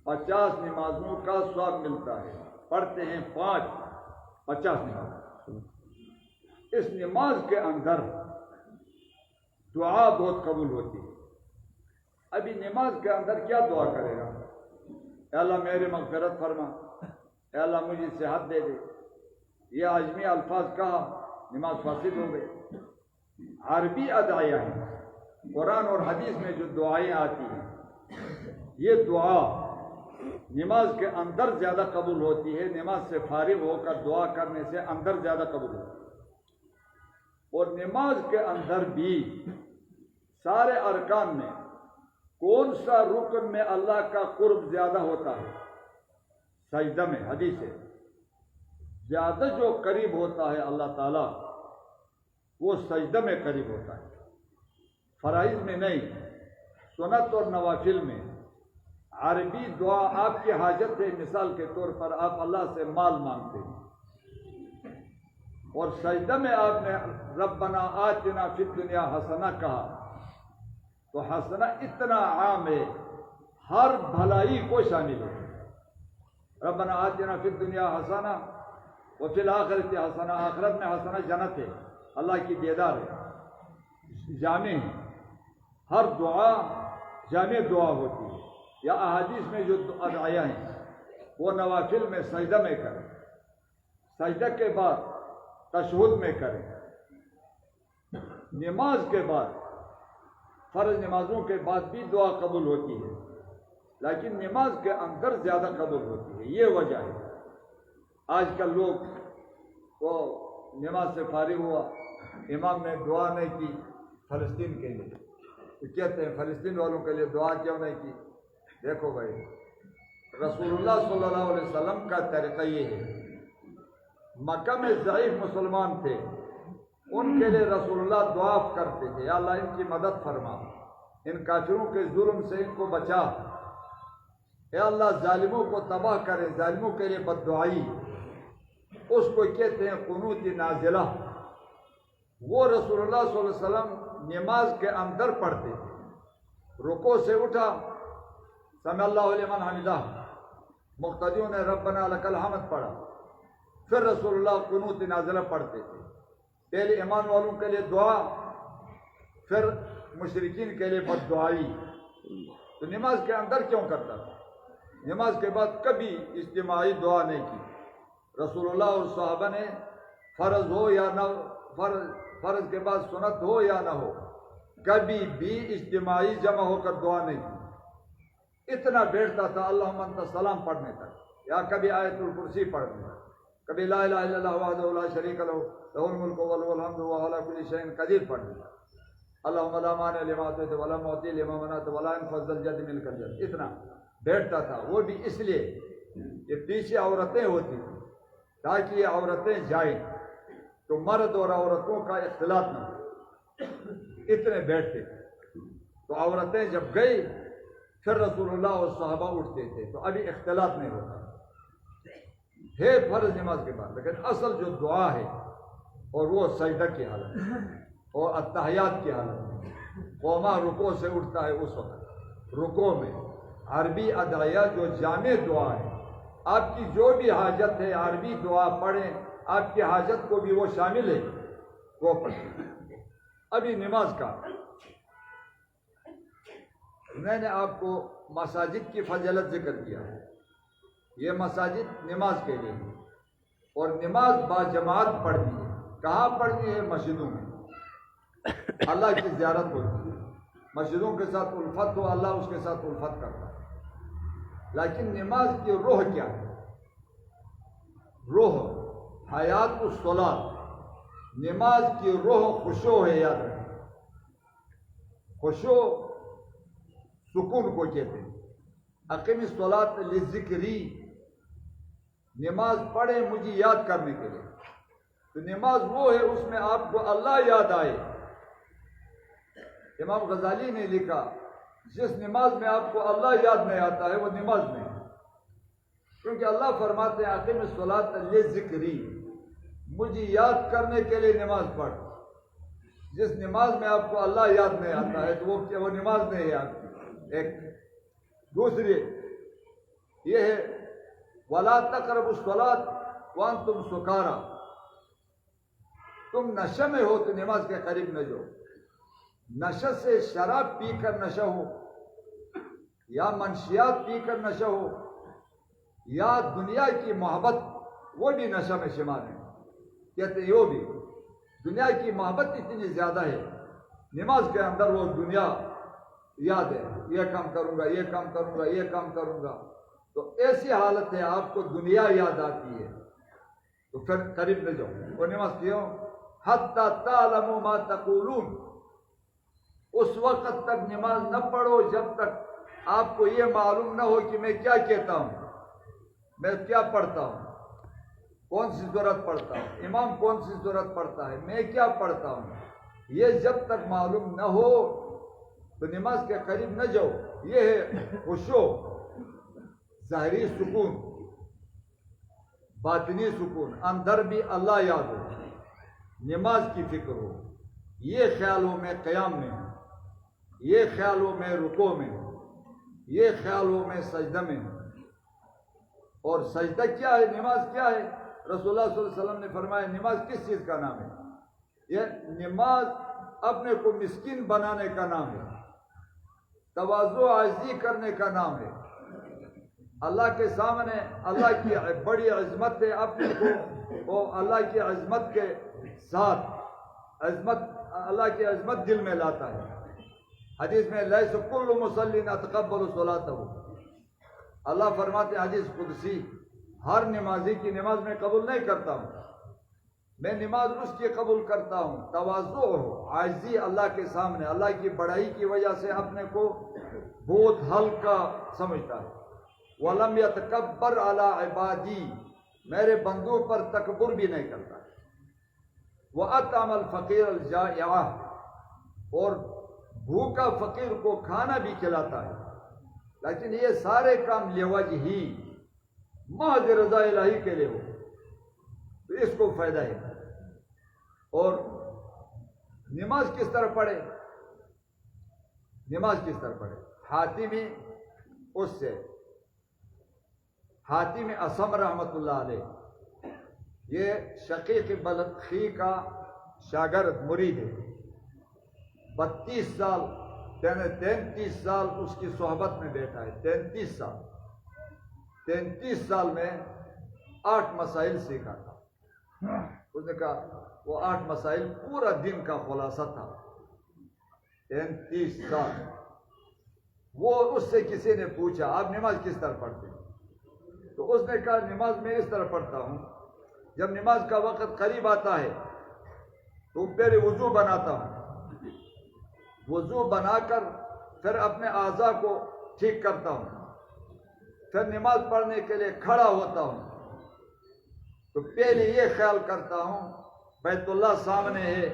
50 نمازوں کا ثواب ملتا ہے۔ پڑھتے ہیں 5، 50 نماز۔ اس نماز کے اندر دعا بہت قبول ہوتی ہے۔ ابھی نماز کے اندر کیا دعا کرے گا؟ اے اللہ میرے مغفرت فرما، اے اللہ مجھے صحت دے دے۔ یہ عجمی الفاظ کہا، نماز فاسد ہو گئی۔ عربی ادعیہ ہیں، قرآن اور حدیث میں جو دعائیں آتی ہیں، یہ دعا نماز کے اندر زیادہ قبول ہوتی ہے۔ نماز سے فارغ ہو کر دعا کرنے سے اندر زیادہ قبول ہوتی ہے۔ اور نماز کے اندر بھی سارے ارکان میں کون سا رکن میں اللہ کا قرب زیادہ ہوتا ہے؟ سجدہ میں، حدیث ہے، زیادہ جو قریب ہوتا ہے اللہ تعالیٰ وہ سجدہ میں قریب ہوتا ہے، فرائض میں نہیں، سنت اور نوافل میں۔ عربی دعا آپ کی حاجت ہے، مثال کے طور پر آپ اللہ سے مال مانگتے ہیں، اور سجدہ میں آپ نے ربنا آتنا فی الدنیا حسنہ کہا، تو حسنہ اتنا عام ہے، ہر بھلائی کو شامل ہے۔ ربنا آتنا فی الدنیا حسنہ وفی الآخرۃ حسنہ، آخرت میں حسنہ جنت ہے، اللہ کی دیدار ہے، جامع ہے۔ ہر دعا جامع دعا ہوتی ہے۔ یا احادیث میں جو ادعیہ ہیں وہ نوافل میں سجدہ میں کریں، سجدہ کے بعد تشہد میں کریں، نماز کے بعد، فرض نمازوں کے بعد بھی دعا قبول ہوتی ہے، لیکن نماز کے اندر زیادہ قبول ہوتی ہے۔ یہ وجہ ہے۔ آج کل لوگ وہ نماز سے فارغ ہوا، امام نے دعا نہیں کی فلسطین کے لیے، تو کہتے ہیں فلسطین والوں کے لیے دعا کیوں نہیں کی؟ دیکھو بھائی، رسول اللہ صلی اللہ علیہ وسلم کا طریقہ یہ ہے، مکہ میں ضعیف مسلمان تھے، ان کے لیے رسول اللہ دعا کرتے تھے، یا اللہ ان کی مدد فرما، ان کافروں کے ظلم سے ان کو بچا، اے اللہ ظالموں کو تباہ کرے، ظالموں کے لیے بد دعائی، اس کو کہتے ہیں قنوت نازلہ۔ وہ رسول اللہ صلی اللہ علیہ وسلم نماز کے اندر پڑھتے تھے، رکوع سے اٹھا سمع اللہ لمن حمدہ، مقتدیوں نے ربنا لک الحمد پڑھا، پھر رسول اللہ قنوت نازلہ پڑھتے تھے، پہلے ایمان والوں کے لیے دعا، پھر مشرکین کے لیے بد دعائی۔ تو نماز کے اندر کیوں کرتا تھا؟ نماز کے بعد کبھی اجتماعی دعا نہیں کی۔ رسول اللہ اور صحابہ نے فرض ہو یا نہ فرض کے بعد سنت ہو یا نہ ہو، کبھی بھی اجتماعی جمع ہو کر دعا نہیں کی۔ اتنا بیٹھتا تھا اللہم انت السلام پڑھنے تک، یا کبھی آیت الکرسی پڑھنے تک، کبھی لا الہ الا اللہ وحدہ لا شریک لہ لہ الملک وله الحمد وهو على كل شيء قدیر پڑھنے تک، اللہم لا مانع لما اعطیت ولا معطی لما منعت ولا ينفع ذا الجد منک الجد۔ اتنا بیٹھتا تھا، وہ بھی اس لیے کہ پیچھے عورتیں ہوتی تھیں، تاکہ یہ عورتیں جائیں تو مرد اور عورتوں کا اختلاط نہ ہو، اتنے بیٹھتے تھے۔ تو عورتیں جب گئی پھر رسول اللہ اور صحابہ اٹھتے تھے، تو ابھی اختلاط نہیں ہوتا ہے فرض نماز کے بعد، لیکن اصل جو دعا ہے اور وہ سجدہ کی حالت اور اتحیات کی حالت، قوما رکوع سے اٹھتا ہے اس وقت، رکوع میں عربی ادعیہ جو جامع دعا ہے، آپ کی جو بھی حاجت ہے عربی دعا پڑھیں، آپ کی حاجت کو بھی وہ شامل ہے، وہ پڑھیں۔ ابھی نماز کا میں نے آپ کو مساجد کی فضیلت ذکر کیا ہے، یہ مساجد نماز کے لیے ہے، اور نماز باجماعت پڑھنی ہے۔ کہاں پڑھنی ہے؟ مسجدوں میں۔ اللہ کی زیارت ہوتی ہے، مسجدوں کے ساتھ الفت ہو، اللہ اس کے ساتھ الفت کرتا ہے۔ لیکن نماز کی روح کیا ہے؟ روح حیات الصلاۃ، نماز کی روح خشوع ہے، یاد رکھیں۔ خشوع سکون کو کہتے ہیں۔ اقیم الصلاۃ للذکری، نماز پڑھے مجھے یاد کرنے کے لیے۔ تو نماز وہ ہے اس میں آپ کو اللہ یاد آئے۔ امام غزالی نے لکھا جس نماز میں آپ کو اللہ یاد نہیں آتا ہے وہ نماز نہیں ہے، کیونکہ اللہ فرماتے ہیں اقیم الصلاۃ للذکری، مجھے یاد کرنے کے لیے نماز پڑھ۔ جس نماز میں آپ کو اللہ یاد نہیں آتا ہے تو وہ نماز نہیں ہے آپ کی۔ ایک دوسری یہ ہے وَلَا تَقْرَبُوا الصَّلَاةَ وَأَنْتُمْ سُكَارَىٰ، تم نشے میں ہو تو نماز کے قریب نہ جاؤ۔ نشے سے شراب پی کر نشہ ہو، یا منشیات پی کر نشہ ہو، یا دنیا کی محبت، وہ بھی نشہ میں شمار ہے۔ کہتے ہیں وہ بھی دنیا کی محبت اتنی زیادہ ہے، نماز کے اندر وہ دنیا یاد ہے، یہ کام کروں گا، یہ کام کروں گا، یہ کام کروں گا، تو ایسی حالت ہے آپ کو دنیا یاد آتی ہے تو پھر قریب نہ جاؤ۔ وہ نماز کیوں؟ حتی تعلموا ما تقولون، اس وقت تک نماز نہ پڑھو جب تک آپ کو یہ معلوم نہ ہو کہ میں کیا کہتا ہوں، میں کیا پڑھتا ہوں، کون سی سورت پڑھتا ہوں، امام کون سی سورت پڑھتا ہے، میں کیا پڑھتا ہوں، یہ جب تک معلوم نہ ہو تو نماز کے قریب نہ جاؤ۔ یہ ہے خشوع، ظاہری سکون، باطنی سکون، اندر بھی اللہ یاد ہو، نماز کی فکر ہو، یہ خیال ہو میں قیام میں ہوں، یہ خیال ہو میں رکوع میں ہوں، یہ خیال ہو میں سجدہ میں ہوں۔ اور سجدہ کیا ہے؟ نماز کیا ہے؟ رسول اللہ صلی اللہ علیہ وسلم نے فرمایا نماز کس چیز کا نام ہے؟ یہ نماز اپنے کو مسکین بنانے کا نام ہے، تواضع عاجزی کرنے کا نام ہے۔ اللہ کے سامنے اللہ کی بڑی عظمت ہے، اپنے کو وہ اللہ کی عظمت کے ساتھ اللہ کی عظمت دل میں لاتا ہے۔ حدیث میں لیس کل مصلی اتقبل صلاتہ، اللہ فرماتے ہیں حدیث قدسی، ہر نمازی کی نماز میں قبول نہیں کرتا ہوں، میں نماز اس کی قبول کرتا ہوں تواضع ہو، عاجزی اللہ کے سامنے، اللہ کی بڑائی کی وجہ سے اپنے کو بہت ہلکا سمجھتا ہے۔ وَلَمْ يَتَكَبَّرْ عَلَىٰ عِبَادِي، میرے بندوں پر تکبر بھی نہیں کرتا۔ وَأَطْعَمَ الْفَقِيرَ الْجَائِعَ، اور بھوکا فقیر کو کھانا بھی کھلاتا ہے۔ لیکن یہ سارے کام لِوَجْهِ، محض رضا الہی کے لیے ہو تو اس کو فائدہ ہے۔ اور نماز کس طرح پڑھے؟ نماز کس طرح پڑھے؟ حاتمی اس سے حاتم اصم رحمۃ اللہ علیہ، یہ شقیق بلخی کا شاگرد مرید ہے، 32 سال 33 سال اس کی صحبت میں بیٹھا ہے، 33 سال میں 8 مسائل سیکھا تھا۔ اس نے کہا وہ 8 مسائل پورا دن کا خلاصہ تھا۔ 33 سال وہ اس سے کسی نے پوچھا آپ نماز کس طرح پڑھتے ہیں؟ تو اس نے کہا نماز میں اس طرح پڑھتا ہوں، جب نماز کا وقت قریب آتا ہے تو پہلے وضو بناتا ہوں، وضو بنا کر پھر اپنے اعضاء کو ٹھیک کرتا ہوں، پھر نماز پڑھنے کے لیے کھڑا ہوتا ہوں تو پہلے یہ خیال کرتا ہوں بیت اللہ سامنے ہے،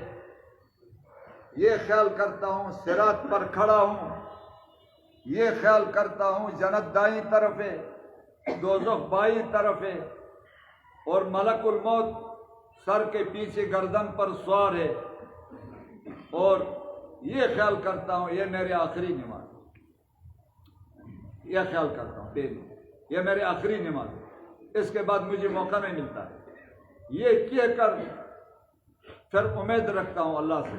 یہ خیال کرتا ہوں صراط پر کھڑا ہوں، یہ خیال کرتا ہوں جنت دائیں طرف ہے، دوزخ بائیں طرف ہے، اور ملک الموت سر کے پیچھے گردن پر سوار ہے، اور یہ خیال کرتا ہوں یہ میرے آخری نماز۔ یہ خیال کرتا ہوں پہلی، یہ میری آخری نماز ہے، اس کے بعد مجھے موقع نہیں ملتا ہے، یہ کہہ کر پھر امید رکھتا ہوں اللہ سے،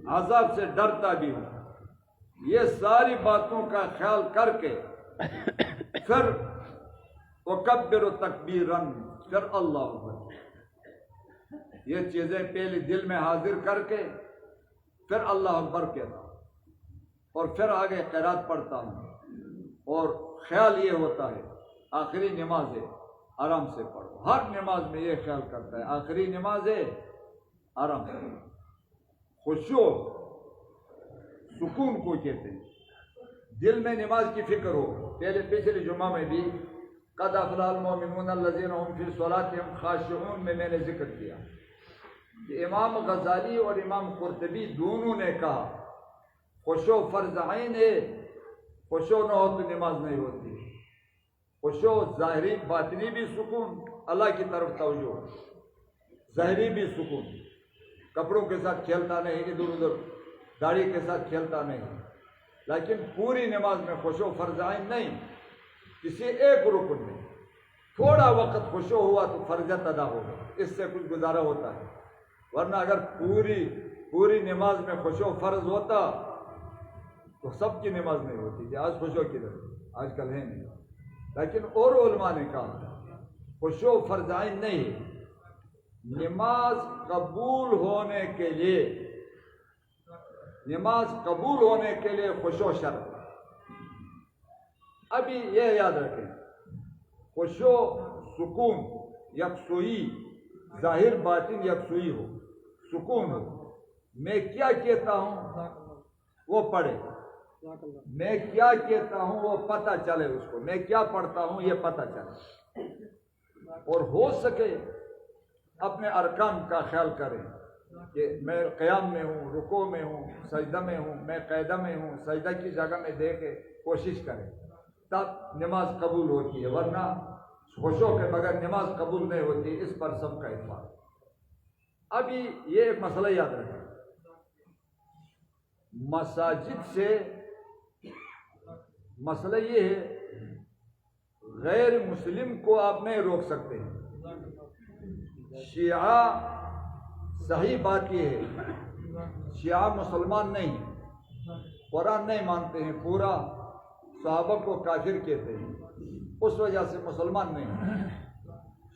عذاب سے ڈرتا بھی ہوں، یہ ساری باتوں کا خیال کر کے پھر اکبر تکبیراً، پھر اللہ اکبر، یہ چیزیں پہلے دل میں حاضر کر کے پھر اللہ اکبر کہتا ہوں، اور پھر آگے قرات پڑھتا ہوں، اور خیال یہ ہوتا ہے آخری نماز ہے آرام سے پڑھو، ہر نماز میں یہ خیال کرتا ہے آخری نماز ہے آرام سے، خشوع سکون کو کہتے ہیں، دل میں نماز کی فکر ہو، پچھلے جمعہ میں بھی قد افلح المؤمنون الذین هم فی صلاتهم خاشعون میں نے ذکر کیا کہ امام غزالی اور امام قرطبی دونوں نے کہا خشوع فرض عین ہے، خشوع نہ ہو تو نماز نہیں ہوتی، خشوع ظاہری باطنی بھی سکون، اللہ کی طرف توجہ، ظاہری بھی سکون، کپڑوں کے ساتھ کھیلتا نہیں، ادھر ادھر داڑھی کے ساتھ کھیلتا نہیں، لیکن پوری نماز میں خشوع فرض عین نہیں، کسی ایک رکن میں تھوڑا وقت خشوع ہوا تو فرضیت ادا ہوگا، اس سے کچھ گزارا ہوتا ہے، ورنہ اگر پوری نماز میں خشوع فرض ہوتا تو سب کی نماز نہیں ہوتی کہ آج خشوع کدھر، آج کل ہے نہیں، لیکن اور علماء نے کہا خشوع فرض عین نہیں ہے، نماز قبول ہونے کے لیے خشوع شرط ہے۔ ابھی یہ یاد رکھیں، خشوع سکون یکسوئی، ظاہر باطن یکسوئی ہو، سکون ہو، میں کیا کہتا ہوں وہ پڑھے، میں کیا کہتا ہوں وہ پتہ چلے اس کو، میں کیا پڑھتا ہوں یہ پتہ چلے، اور ہو سکے اپنے ارکان کا خیال کریں کہ میں قیام میں ہوں، رکوع میں ہوں، سجدہ میں ہوں، میں قاعدہ میں ہوں، سجدہ کی جگہ میں دے کے کوشش کریں، تب نماز قبول ہوتی ہے، ورنہ خشوع کے بغیر نماز قبول نہیں ہوتی، اس پر سب کا اتفاق۔ ابھی یہ ایک مسئلہ یاد رکھیں، مساجد سے مسئلہ یہ ہے غیر مسلم کو آپ نہیں روک سکتے ہیں، شیعہ صحیح بات یہ ہے شیعہ مسلمان نہیں ہیں، قرآن نہیں مانتے ہیں، پورا صحابہ کو کافر کہتے ہیں، اس وجہ سے مسلمان نہیں ہیں،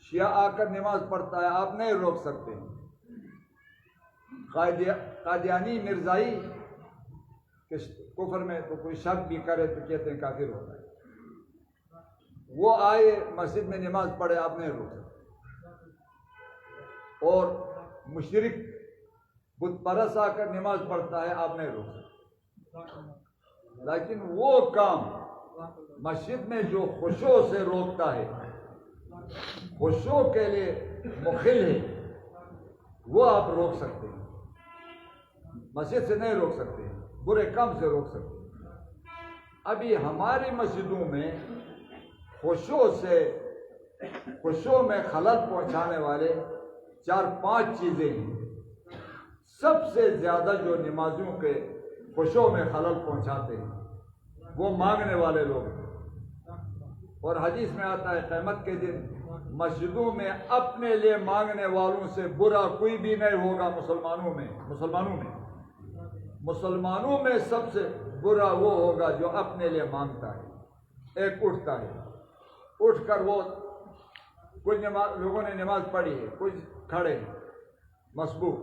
شیعہ آ کر نماز پڑھتا ہے، آپ نہیں روک سکتے ہیں، قادیانی مرزائی کفر میں تو کوئی شک بھی کرے تو کہتے ہیں کافر ہوتا ہے، وہ آئے مسجد میں نماز پڑھے، آپ نہیں روک سکتے، اور مشرک بت پرست آ کر نماز پڑھتا ہے، آپ نہیں روک سکتے، لیکن وہ کام مسجد میں جو خشوع سے روکتا ہے، خشوع کے لیے مخل ہے، وہ آپ روک سکتے ہیں، مسجد سے نہیں روک سکتے، برے کام سے روک سکتے ہیں۔ ابھی ہماری مسجدوں میں خشوع میں خلل پہنچانے والے 4-5 چیزیں ہیں، سب سے زیادہ جو نمازیوں کے خشوع میں خلل پہنچاتے ہیں وہ مانگنے والے لوگ ہیں، اور حدیث میں آتا ہے قیامت کے دن مسجدوں میں اپنے لیے مانگنے والوں سے برا کوئی بھی نہیں ہوگا، مسلمانوں میں سب سے برا وہ ہوگا جو اپنے لیے مانگتا ہے، ایک اٹھتا ہے، اٹھ کر وہ کچھ لوگوں نے نماز پڑھی ہے، کچھ کھڑے ہیں مسبوق،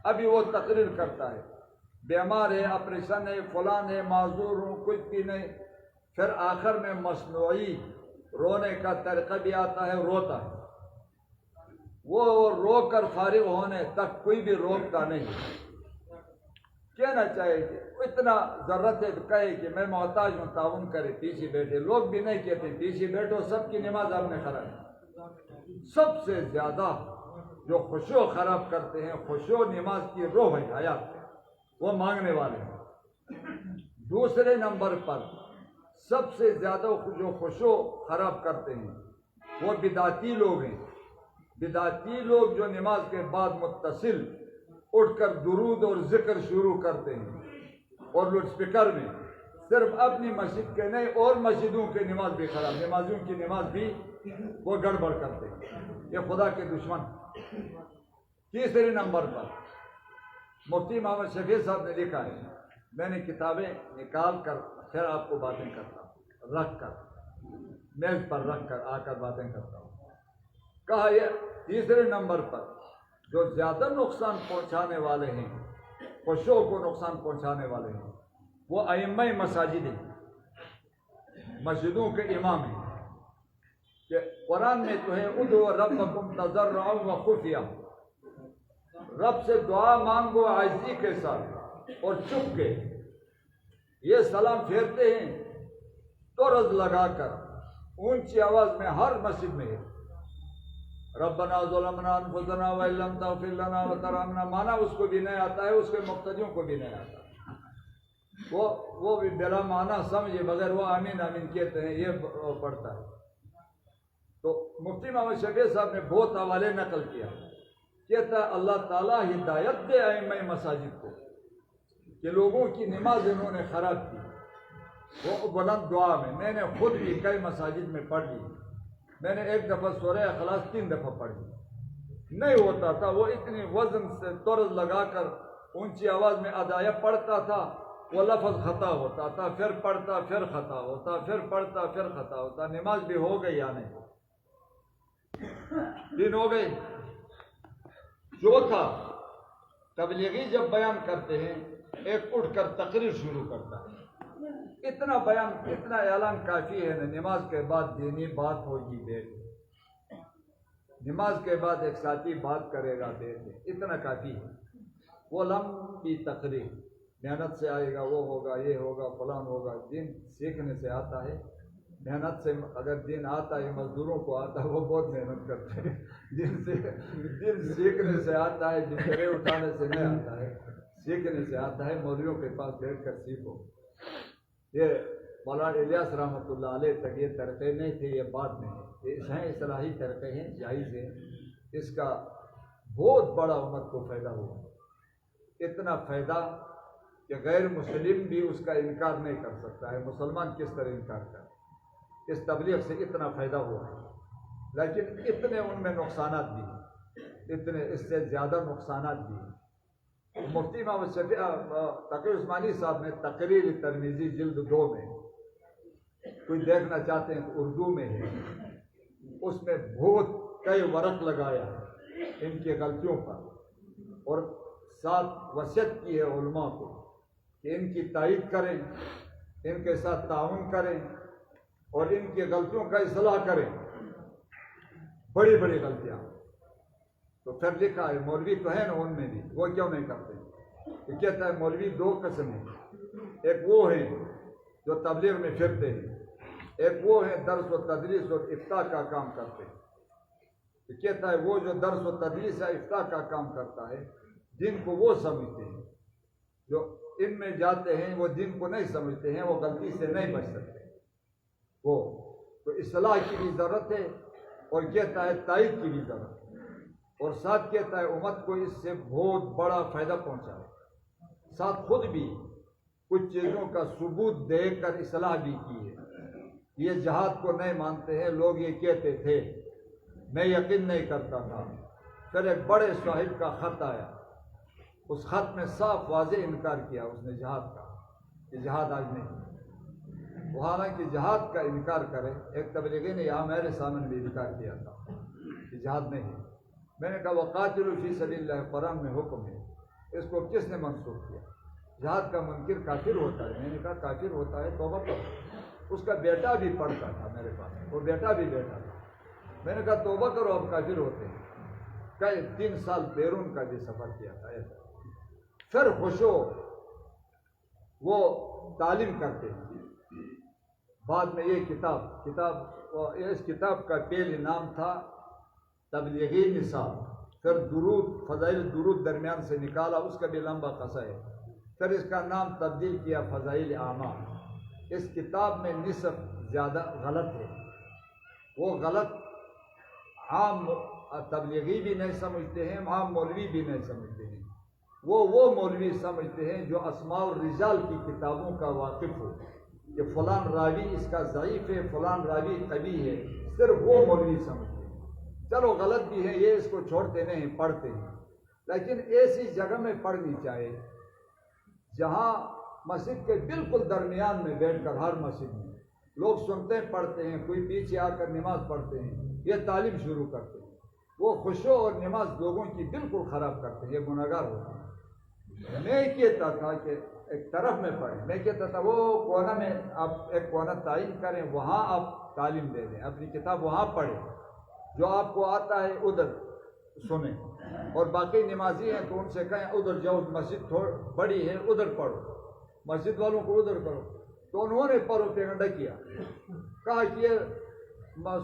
ابھی وہ تقریر کرتا ہے، بیمار ہے، آپریشن ہے، فلان ہے، معذور ہوں، کچھ بھی نہیں، پھر آخر میں مصنوعی رونے کا طریقہ بھی آتا ہے، روتا ہے، وہ رو کر فارغ ہونے تک کوئی بھی روکتا نہیں، کہنا چاہیے کہ اتنا ضرورت ہے تو کہے کہ میں محتاج ہوں، تعاون کرے، پیچھے بیٹھے، لوگ بھی نہیں کہتے پیچھے بیٹھو، سب کی نماز آپ نے خراب ہے۔ سب سے زیادہ جو خشوع خراب کرتے ہیں، خشوع نماز کی روح ہے، حیات ہے، وہ مانگنے والے ہیں۔ دوسرے نمبر پر سب سے زیادہ جو خشوع خراب کرتے ہیں وہ بدعتی لوگ ہیں، بدعتی لوگ جو نماز کے بعد متصل اٹھ کر درود اور ذکر شروع کرتے ہیں، اور لاؤڈ اسپیکر میں صرف اپنی مسجد کے نہیں اور مسجدوں کی نماز بھی خراب، نمازیوں کی نماز بھی وہ گڑبڑ کرتے ہیں، یہ خدا کے دشمن۔ تیسرے نمبر پر مفتی محمد شفیع صاحب نے لکھا ہے، میں نے کتابیں نکال کر پھر آپ کو باتیں کرتا ہوں، رکھ کر میز پر رکھ کر آ کر باتیں کرتا ہوں۔ کہا یہ تیسرے نمبر پر جو زیادہ نقصان پہنچانے والے ہیں، خشوع کو نقصان پہنچانے والے ہیں، وہ ائمہ مساجد ہیں، مسجدوں کے امام ہیں۔ کہ قرآن میں تو ہے ادعوا ربکم تضرعا وخفیہ، رب سے دعا مانگو عاجزی کے ساتھ اور چپ کے۔ یہ سلام پھیرتے ہیں طرز لگا کر اونچی آواز میں، ہر مسجد میں ہے ربنا ظلمنا انفسنا وان لم تغفر لنا وترحمنا، مانا اس کو بھی نہیں آتا ہے، اس کے مقتدیوں کو بھی نہیں آتا، وہ بھی بلا معنی سمجھے بغیر وہ آمین آمین کہتے ہیں، یہ پڑھتا ہے۔ تو مفتی محمد شفیع صاحب نے بہت حوالے نقل کیا، کہتا ہے اللہ تعالیٰ ہدایت دے ائمہ مساجد کو کہ لوگوں کی نماز انہوں نے خراب کی۔ وہ بلند دعا میں نے خود بھی کئی مساجد میں پڑھ لی، میں نے ایک دفعہ سورہ اخلاص 3 دفعہ پڑھ لی، نہیں ہوتا تھا، وہ اتنی وزن سے طرز لگا کر اونچی آواز میں ادائیہ پڑھتا تھا، وہ لفظ خطا ہوتا تھا، پھر پڑھتا پھر خطا ہوتا، پھر پڑھتا پھر خطا ہوتا۔ نماز بھی ہو گئی یا نہیں؟ 3 ہو گئی۔ چوتھا، تبلیغی جب بیان کرتے ہیں ایک اٹھ کر تقریر شروع کرتا ہے، اتنا بیان اتنا اعلان کافی ہے نا، نماز کے بعد دینی بات ہوگی بیٹھ، نماز کے بعد ایک ساتھی بات کرے گا بیٹھ، اتنا کافی ہے۔ وہ لمبی تقریر، محنت سے آئے گا، وہ ہوگا، یہ ہوگا، فلان ہوگا۔ دین سیکھنے سے آتا ہے، محنت سے اگر دین آتا ہے، مزدوروں کو آتا ہے، وہ بہت محنت کرتے ہیں۔ دین سیکھنے سے آتا ہے، بسترے اٹھانے سے نہیں آتا ہے، سیکھنے سے آتا ہے۔ مولویوں کے پاس بیٹھ کر سیکھو۔ یہ مولانا الیاس رحمۃ اللہ علیہ تک یہ طریقے نہیں تھے، یہ بات نہیں، یہ ہیں اصلاحی طریقے ہیں، جائز ہیں۔ اس کا بہت بڑا امت کو فائدہ ہوا، اتنا فائدہ کہ غیر مسلم بھی اس کا انکار نہیں کر سکتا ہے۔ مسلمان کس طرح انکار کرے؟ اس تبلیغ سے اتنا فائدہ ہوا ہے، لیکن اتنے ان میں نقصانات بھی ہیں، اتنے اس سے زیادہ نقصانات بھی ہیں۔ مفتی محمد شفیع تقی عثمانی صاحب نے تقریر ترمیزی جلد 2 میں، کوئی دیکھنا چاہتے ہیں تو اردو میں ہے، اس میں بہت کئی ورق لگایا ہے ان کی غلطیوں پر، اور ساتھ وصیت کی ہے علماء کو کہ ان کی تائید کریں، ان کے ساتھ تعاون کریں اور ان کی غلطیوں کا اصلاح کریں، بڑی بڑی غلطیاں۔ تو پھر لکھا ہے، مولوی تو ہے نا ان میں بھی، وہ کیوں نہیں کرتے؟ یہ کہتا ہے مولوی 2 قسم ہیں، ایک وہ ہیں جو تبلیغ میں پھرتے ہیں، ایک وہ ہیں درس و تدریس اور افتاء کا کام کرتے ہیں۔ یہ کہتا ہے وہ جو درس و تدریس یا افتاء کا کام کرتا ہے، دین کو وہ سمجھتے ہیں، جو ان میں جاتے ہیں وہ دین کو نہیں سمجھتے ہیں، وہ غلطی سے نہیں بچ سکتے، وہ تو اصلاح کی بھی ضرورت ہے، اور کہتا ہے تائید کی بھی ضرورت ہے، اور ساتھ کہتا ہے امت کو اس سے بہت بڑا فائدہ پہنچا ہے، ساتھ خود بھی کچھ چیزوں کا ثبوت دے کر اصلاح بھی کی ہے۔ یہ جہاد کو نہیں مانتے ہیں، لوگ یہ کہتے تھے، میں یقین نہیں کرتا تھا، پھر ایک بڑے صاحب کا خط آیا، اس خط میں صاف واضح انکار کیا اس نے جہاد کا، کہ جہاد آج نہیں۔ وہ حالانکہ جہاد کا انکار کرے، ایک تبلیغی نے یہاں میرے سامنے بھی انکار کیا تھا کہ جہاد نہیں ہے۔ میں نے کہا وقاتلوا فی سبیل اللہ قرآن میں حکم ہے، اس کو کس نے منسوخ کیا؟ جہاد کا منکر کافر ہوتا ہے؟ میں نے کہا کافر ہوتا ہے، توبہ کرو۔ اس کا بیٹا بھی پڑھتا تھا میرے پاس، وہ بیٹا بھی بیٹھا تھا۔ میں نے کہا توبہ کرو، اب کافر ہوتے ہیں۔ کئی 3 سال بیرون کا بھی سفر کیا تھا ایسا۔ پھر خوشو وہ تعلیم کرتے ہیں۔ بعد میں یہ اس کتاب کا پہلے نام تھا تبلیغی نصاب، پھر درود، فضائل درود درمیان سے نکالا، اس کا بھی لمبا قصہ ہے، پھر اس کا نام تبدیل کیا فضائل اعمال۔ اس کتاب میں نصف زیادہ غلط ہے، وہ غلط عام تبلیغی بھی نہیں سمجھتے ہیں، عام مولوی بھی نہیں سمجھتے ہیں، وہ مولوی سمجھتے ہیں جو اسماء الرجال کی کتابوں کا واقف ہو، کہ فلان راوی اس کا ضعیف ہے، فلان راوی قوی ہے، صرف وہ مولوی سمجھتے ہیں۔ چلو غلط بھی ہے، یہ اس کو چھوڑتے نہیں، پڑھتے ہیں، لیکن ایسی جگہ میں پڑھنی چاہیے جہاں مسجد کے بالکل درمیان میں بیٹھ کر، ہر مسجد میں لوگ سنتے ہیں، پڑھتے ہیں، کوئی پیچھے آ کر نماز پڑھتے ہیں، یہ تعلیم شروع کرتے ہیں، وہ خشوع اور نماز لوگوں کی بالکل خراب کرتے ہیں، یہ گناہگار ہوتے ہیں۔ میں کہتا تھا کہ ایک طرف میں پڑھیں، میں کہتا تھا وہ کونا میں آپ ایک کونا تعین کریں، وہاں آپ تعلیم دے دیں، اپنی کتاب وہاں پڑھیں، جو آپ کو آتا ہے ادھر سنیں، اور باقی نمازی ہیں تو ان سے کہیں ادھر جاؤ، مسجد بڑی ہے ادھر پڑھو، مسجد والوں کو ادھر کرو۔ تو انہوں نے پروپیگنڈا کیا، کہا کہ یہ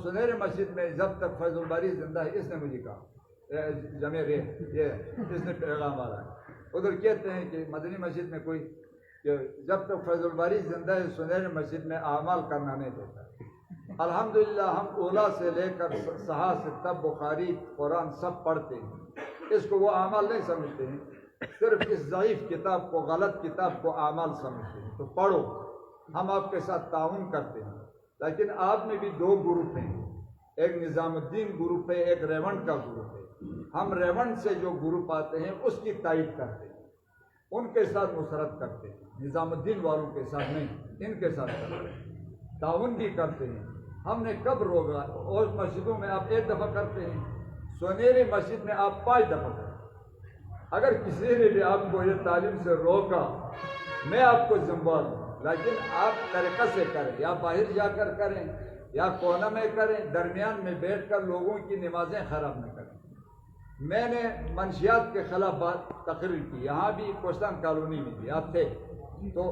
سنہری مسجد میں جب تک فیض الباری زندہ ہے، اس نے مجھے کہا جمع رے، یہ اس نے پیغام آ رہا ہے۔ ادھر کہتے ہیں کہ مدنی مسجد میں کوئی کہ جب تک فیض الباری زندہ ہے سنہری مسجد میں اعمال کرنا نہیں دیتا۔ الحمدللہ ہم اولا سے لے کر صحاح سے تب بخاری قرآن سب پڑھتے ہیں، اس کو وہ اعمال نہیں سمجھتے ہیں، صرف اس ضعیف کتاب کو، غلط کتاب کو اعمال سمجھتے ہیں۔ تو پڑھو، ہم آپ کے ساتھ تعاون کرتے ہیں، لیکن آپ میں بھی دو گروپ ہیں، ایک نظام الدین گروپ ہے، ایک ریونڈ کا گروپ ہے۔ ہم ریونڈ سے جو گروپ آتے ہیں اس کی تائید کرتے ہیں، ان کے ساتھ نصرت کرتے ہیں، نظام الدین والوں کے ساتھ نہیں، ان کے ساتھ کرتے ہیں، تعاون بھی کرتے ہیں۔ ہم نے کب روکا؟ اور مسجدوں میں آپ ایک دفعہ کرتے ہیں، سنہری مسجد میں آپ 5 دفعہ کریں۔ اگر کسی نے بھی آپ کو یہ تعلیم سے روکا، میں آپ کو ذمہ دوں، لیکن آپ طریقہ سے کریں، یا باہر جا کر کریں یا کونا میں کریں، درمیان میں بیٹھ کر لوگوں کی نمازیں خراب نہ کریں۔ میں نے منشیات کے خلاف بات تقریر کی، یہاں بھی کوستان کالونی میں بھی آپ تھے، تو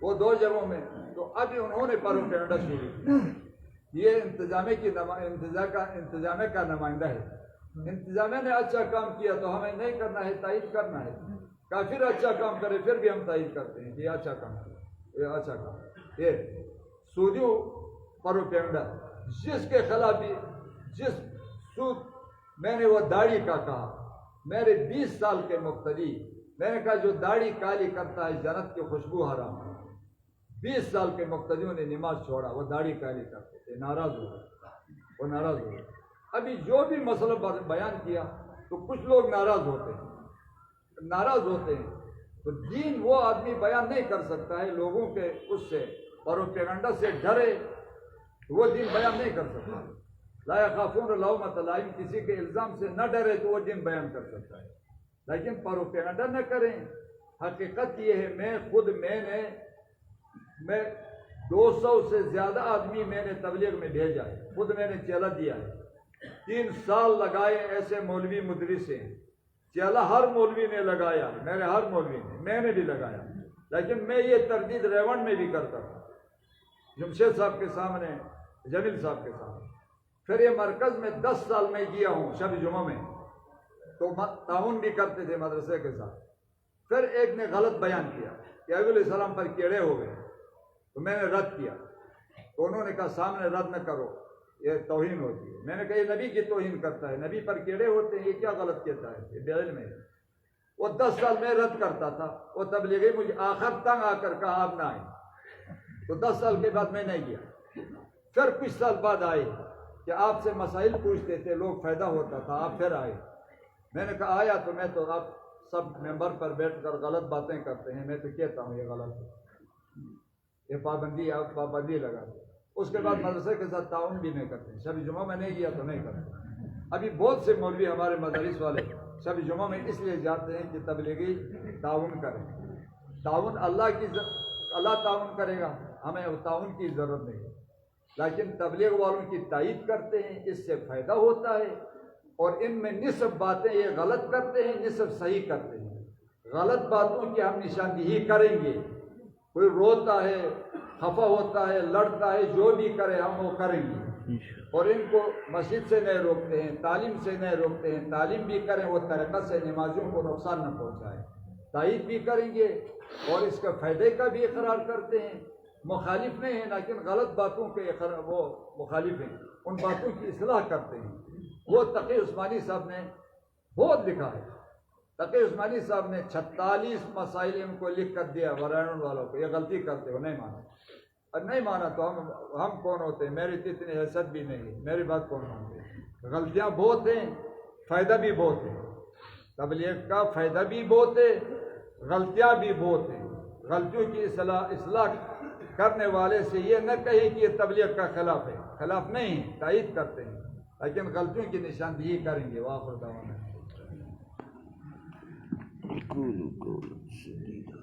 وہ 2 جگہوں میں، تو ابھی انہوں نے پروپیگنڈا شروع کیا، یہ انتظامیہ کا نمائندہ ہے، انتظامیہ نے اچھا کام کیا تو ہمیں نہیں کرنا ہے، تائید کرنا ہے، کافر اچھا کام کرے پھر بھی ہم تائید کرتے ہیں کہ یہ اچھا کام کیا، یہ اچھا کام، یہ سودی پروپیگنڈا، جس کے خلاف بھی، جس سود، میں نے وہ داڑھی کا کہا، میرے 20 سال کے مقتدی، میں نے کہا جو داڑھی کالی کرتا ہے جنت کی خوشبو حرام ہے۔ 20 سال کے مقتدیوں نے نماز چھوڑا، وہ داڑھی کالی کرتے تھے، ناراض ہوئے، وہ ناراض ہوئے۔ ابھی جو بھی مسئلہ بیان کیا تو کچھ لوگ ناراض ہوتے ہیں، تو دین وہ آدمی بیان نہیں کر سکتا ہے، لوگوں کے اس سے پروپیگنڈا سے ڈرے وہ دین بیان نہیں کر سکتا۔ لا یخافون لومۃ لائم، کسی کے الزام سے نہ ڈرے تو وہ دین بیان کر سکتا ہے، لیکن پروپیگنڈا نہ کریں۔ حقیقت یہ ہے، میں 200 سے زیادہ آدمی میں نے تبلیغ میں بھیجا ہے، خود میں نے چیلا دیا ہے، 3 سال لگائے، ایسے مولوی مدرس ہیں، چیلا ہر مولوی نے لگایا، میرے ہر مولوی نے، میں نے بھی لگایا، لیکن میں یہ تردید ریونڈ میں بھی کرتا تھا، جمشید صاحب کے سامنے، جمیل صاحب کے سامنے۔ پھر یہ مرکز میں 10 سال میں گیا ہوں شب جمعہ میں، تو تعاون بھی کرتے تھے مدرسے کے ساتھ۔ پھر ایک نے غلط بیان کیا کہ ابو علیہ السلام پر کیڑے ہو گئے، تو میں نے رد کیا، تو انہوں نے کہا سامنے رد نہ کرو، یہ توہین ہوتی ہے۔ میں نے کہا یہ نبی کی توہین کرتا ہے، نبی پر کیڑے ہوتے ہیں، یہ کیا غلط کہتا ہے، یہ بے علم ہے۔ وہ 10 سال میں رد کرتا تھا، وہ تبلیغی مجھے آخر تنگ آ کر کہا آپ نہ آئے، تو 10 سال کے بعد میں نہیں گیا۔ پھر کچھ سال بعد آئے کہ آپ سے مسائل پوچھتے تھے، لوگ فائدہ ہوتا تھا، آپ پھر آئے۔ میں نے کہا آیا تو میں تو آپ سب ممبر پر بیٹھ کر غلط باتیں کرتے ہیں، میں تو کہتا ہوں یہ غلط ہے، یہ پابندی، آپ پابندی لگاتے۔ اس کے بعد مدرسے کے ساتھ تعاون بھی نہیں کرتے، شب جمعہ میں نہیں گیا تو نہیں کرتے۔ ابھی بہت سے مولوی ہمارے مدارس والے شب جمعہ میں اس لیے جاتے ہیں کہ تبلیغی تعاون کریں۔ تعاون اللہ تعاون کرے گا، ہمیں تعاون کی ضرورت نہیں ہے، لیکن تبلیغ والوں کی تائید کرتے ہیں، اس سے فائدہ ہوتا ہے، اور ان میں نصف باتیں یہ غلط کرتے ہیں، نصف صحیح کرتے ہیں۔ غلط باتوں کی ہم نشاندہی کریں گے، کوئی روتا ہے، خفا ہوتا ہے، لڑتا ہے، جو بھی کرے ہم وہ کریں گے، اور ان کو مسجد سے نہیں روکتے ہیں، تعلیم سے نہیں روکتے ہیں، تعلیم بھی کریں وہ طریقہ سے نمازیوں کو نقصان نہ پہنچائے، تائید بھی کریں گے، اور اس کا فائدے کا بھی اقرار کرتے ہیں۔ مخالف نہیں ہیں، لیکن غلط باتوں کے وہ مخالف ہیں، ان باتوں کی اصلاح کرتے ہیں۔ وہ تقی عثمانی صاحب نے بہت لکھا ہے، تقی عثمانی صاحب نے 46 مسائل ان کو لکھ کر دیا، ورائن والوں کو، یہ غلطی کرتے ہو نہیں مانا، اور نہیں مانا تو ہم کون ہوتے ہیں؟ میری تو اتنی حیثیت بھی نہیں، میری بات کون مانتے؟ غلطیاں بہت ہیں، فائدہ بھی بہت ہے، تبلیغ کا فائدہ بھی بہت ہے، غلطیاں بھی بہت ہیں۔ غلطیوں کی اصلاح کرنے والے سے یہ نہ کہیں کہ یہ تبلیغ کا خلاف ہے، خلاف نہیں ہے، تائید کرتے ہیں، لیکن غلطیوں کی نشاندہی کریں گے۔ وآخر دعوانا قولوا قولا سديدا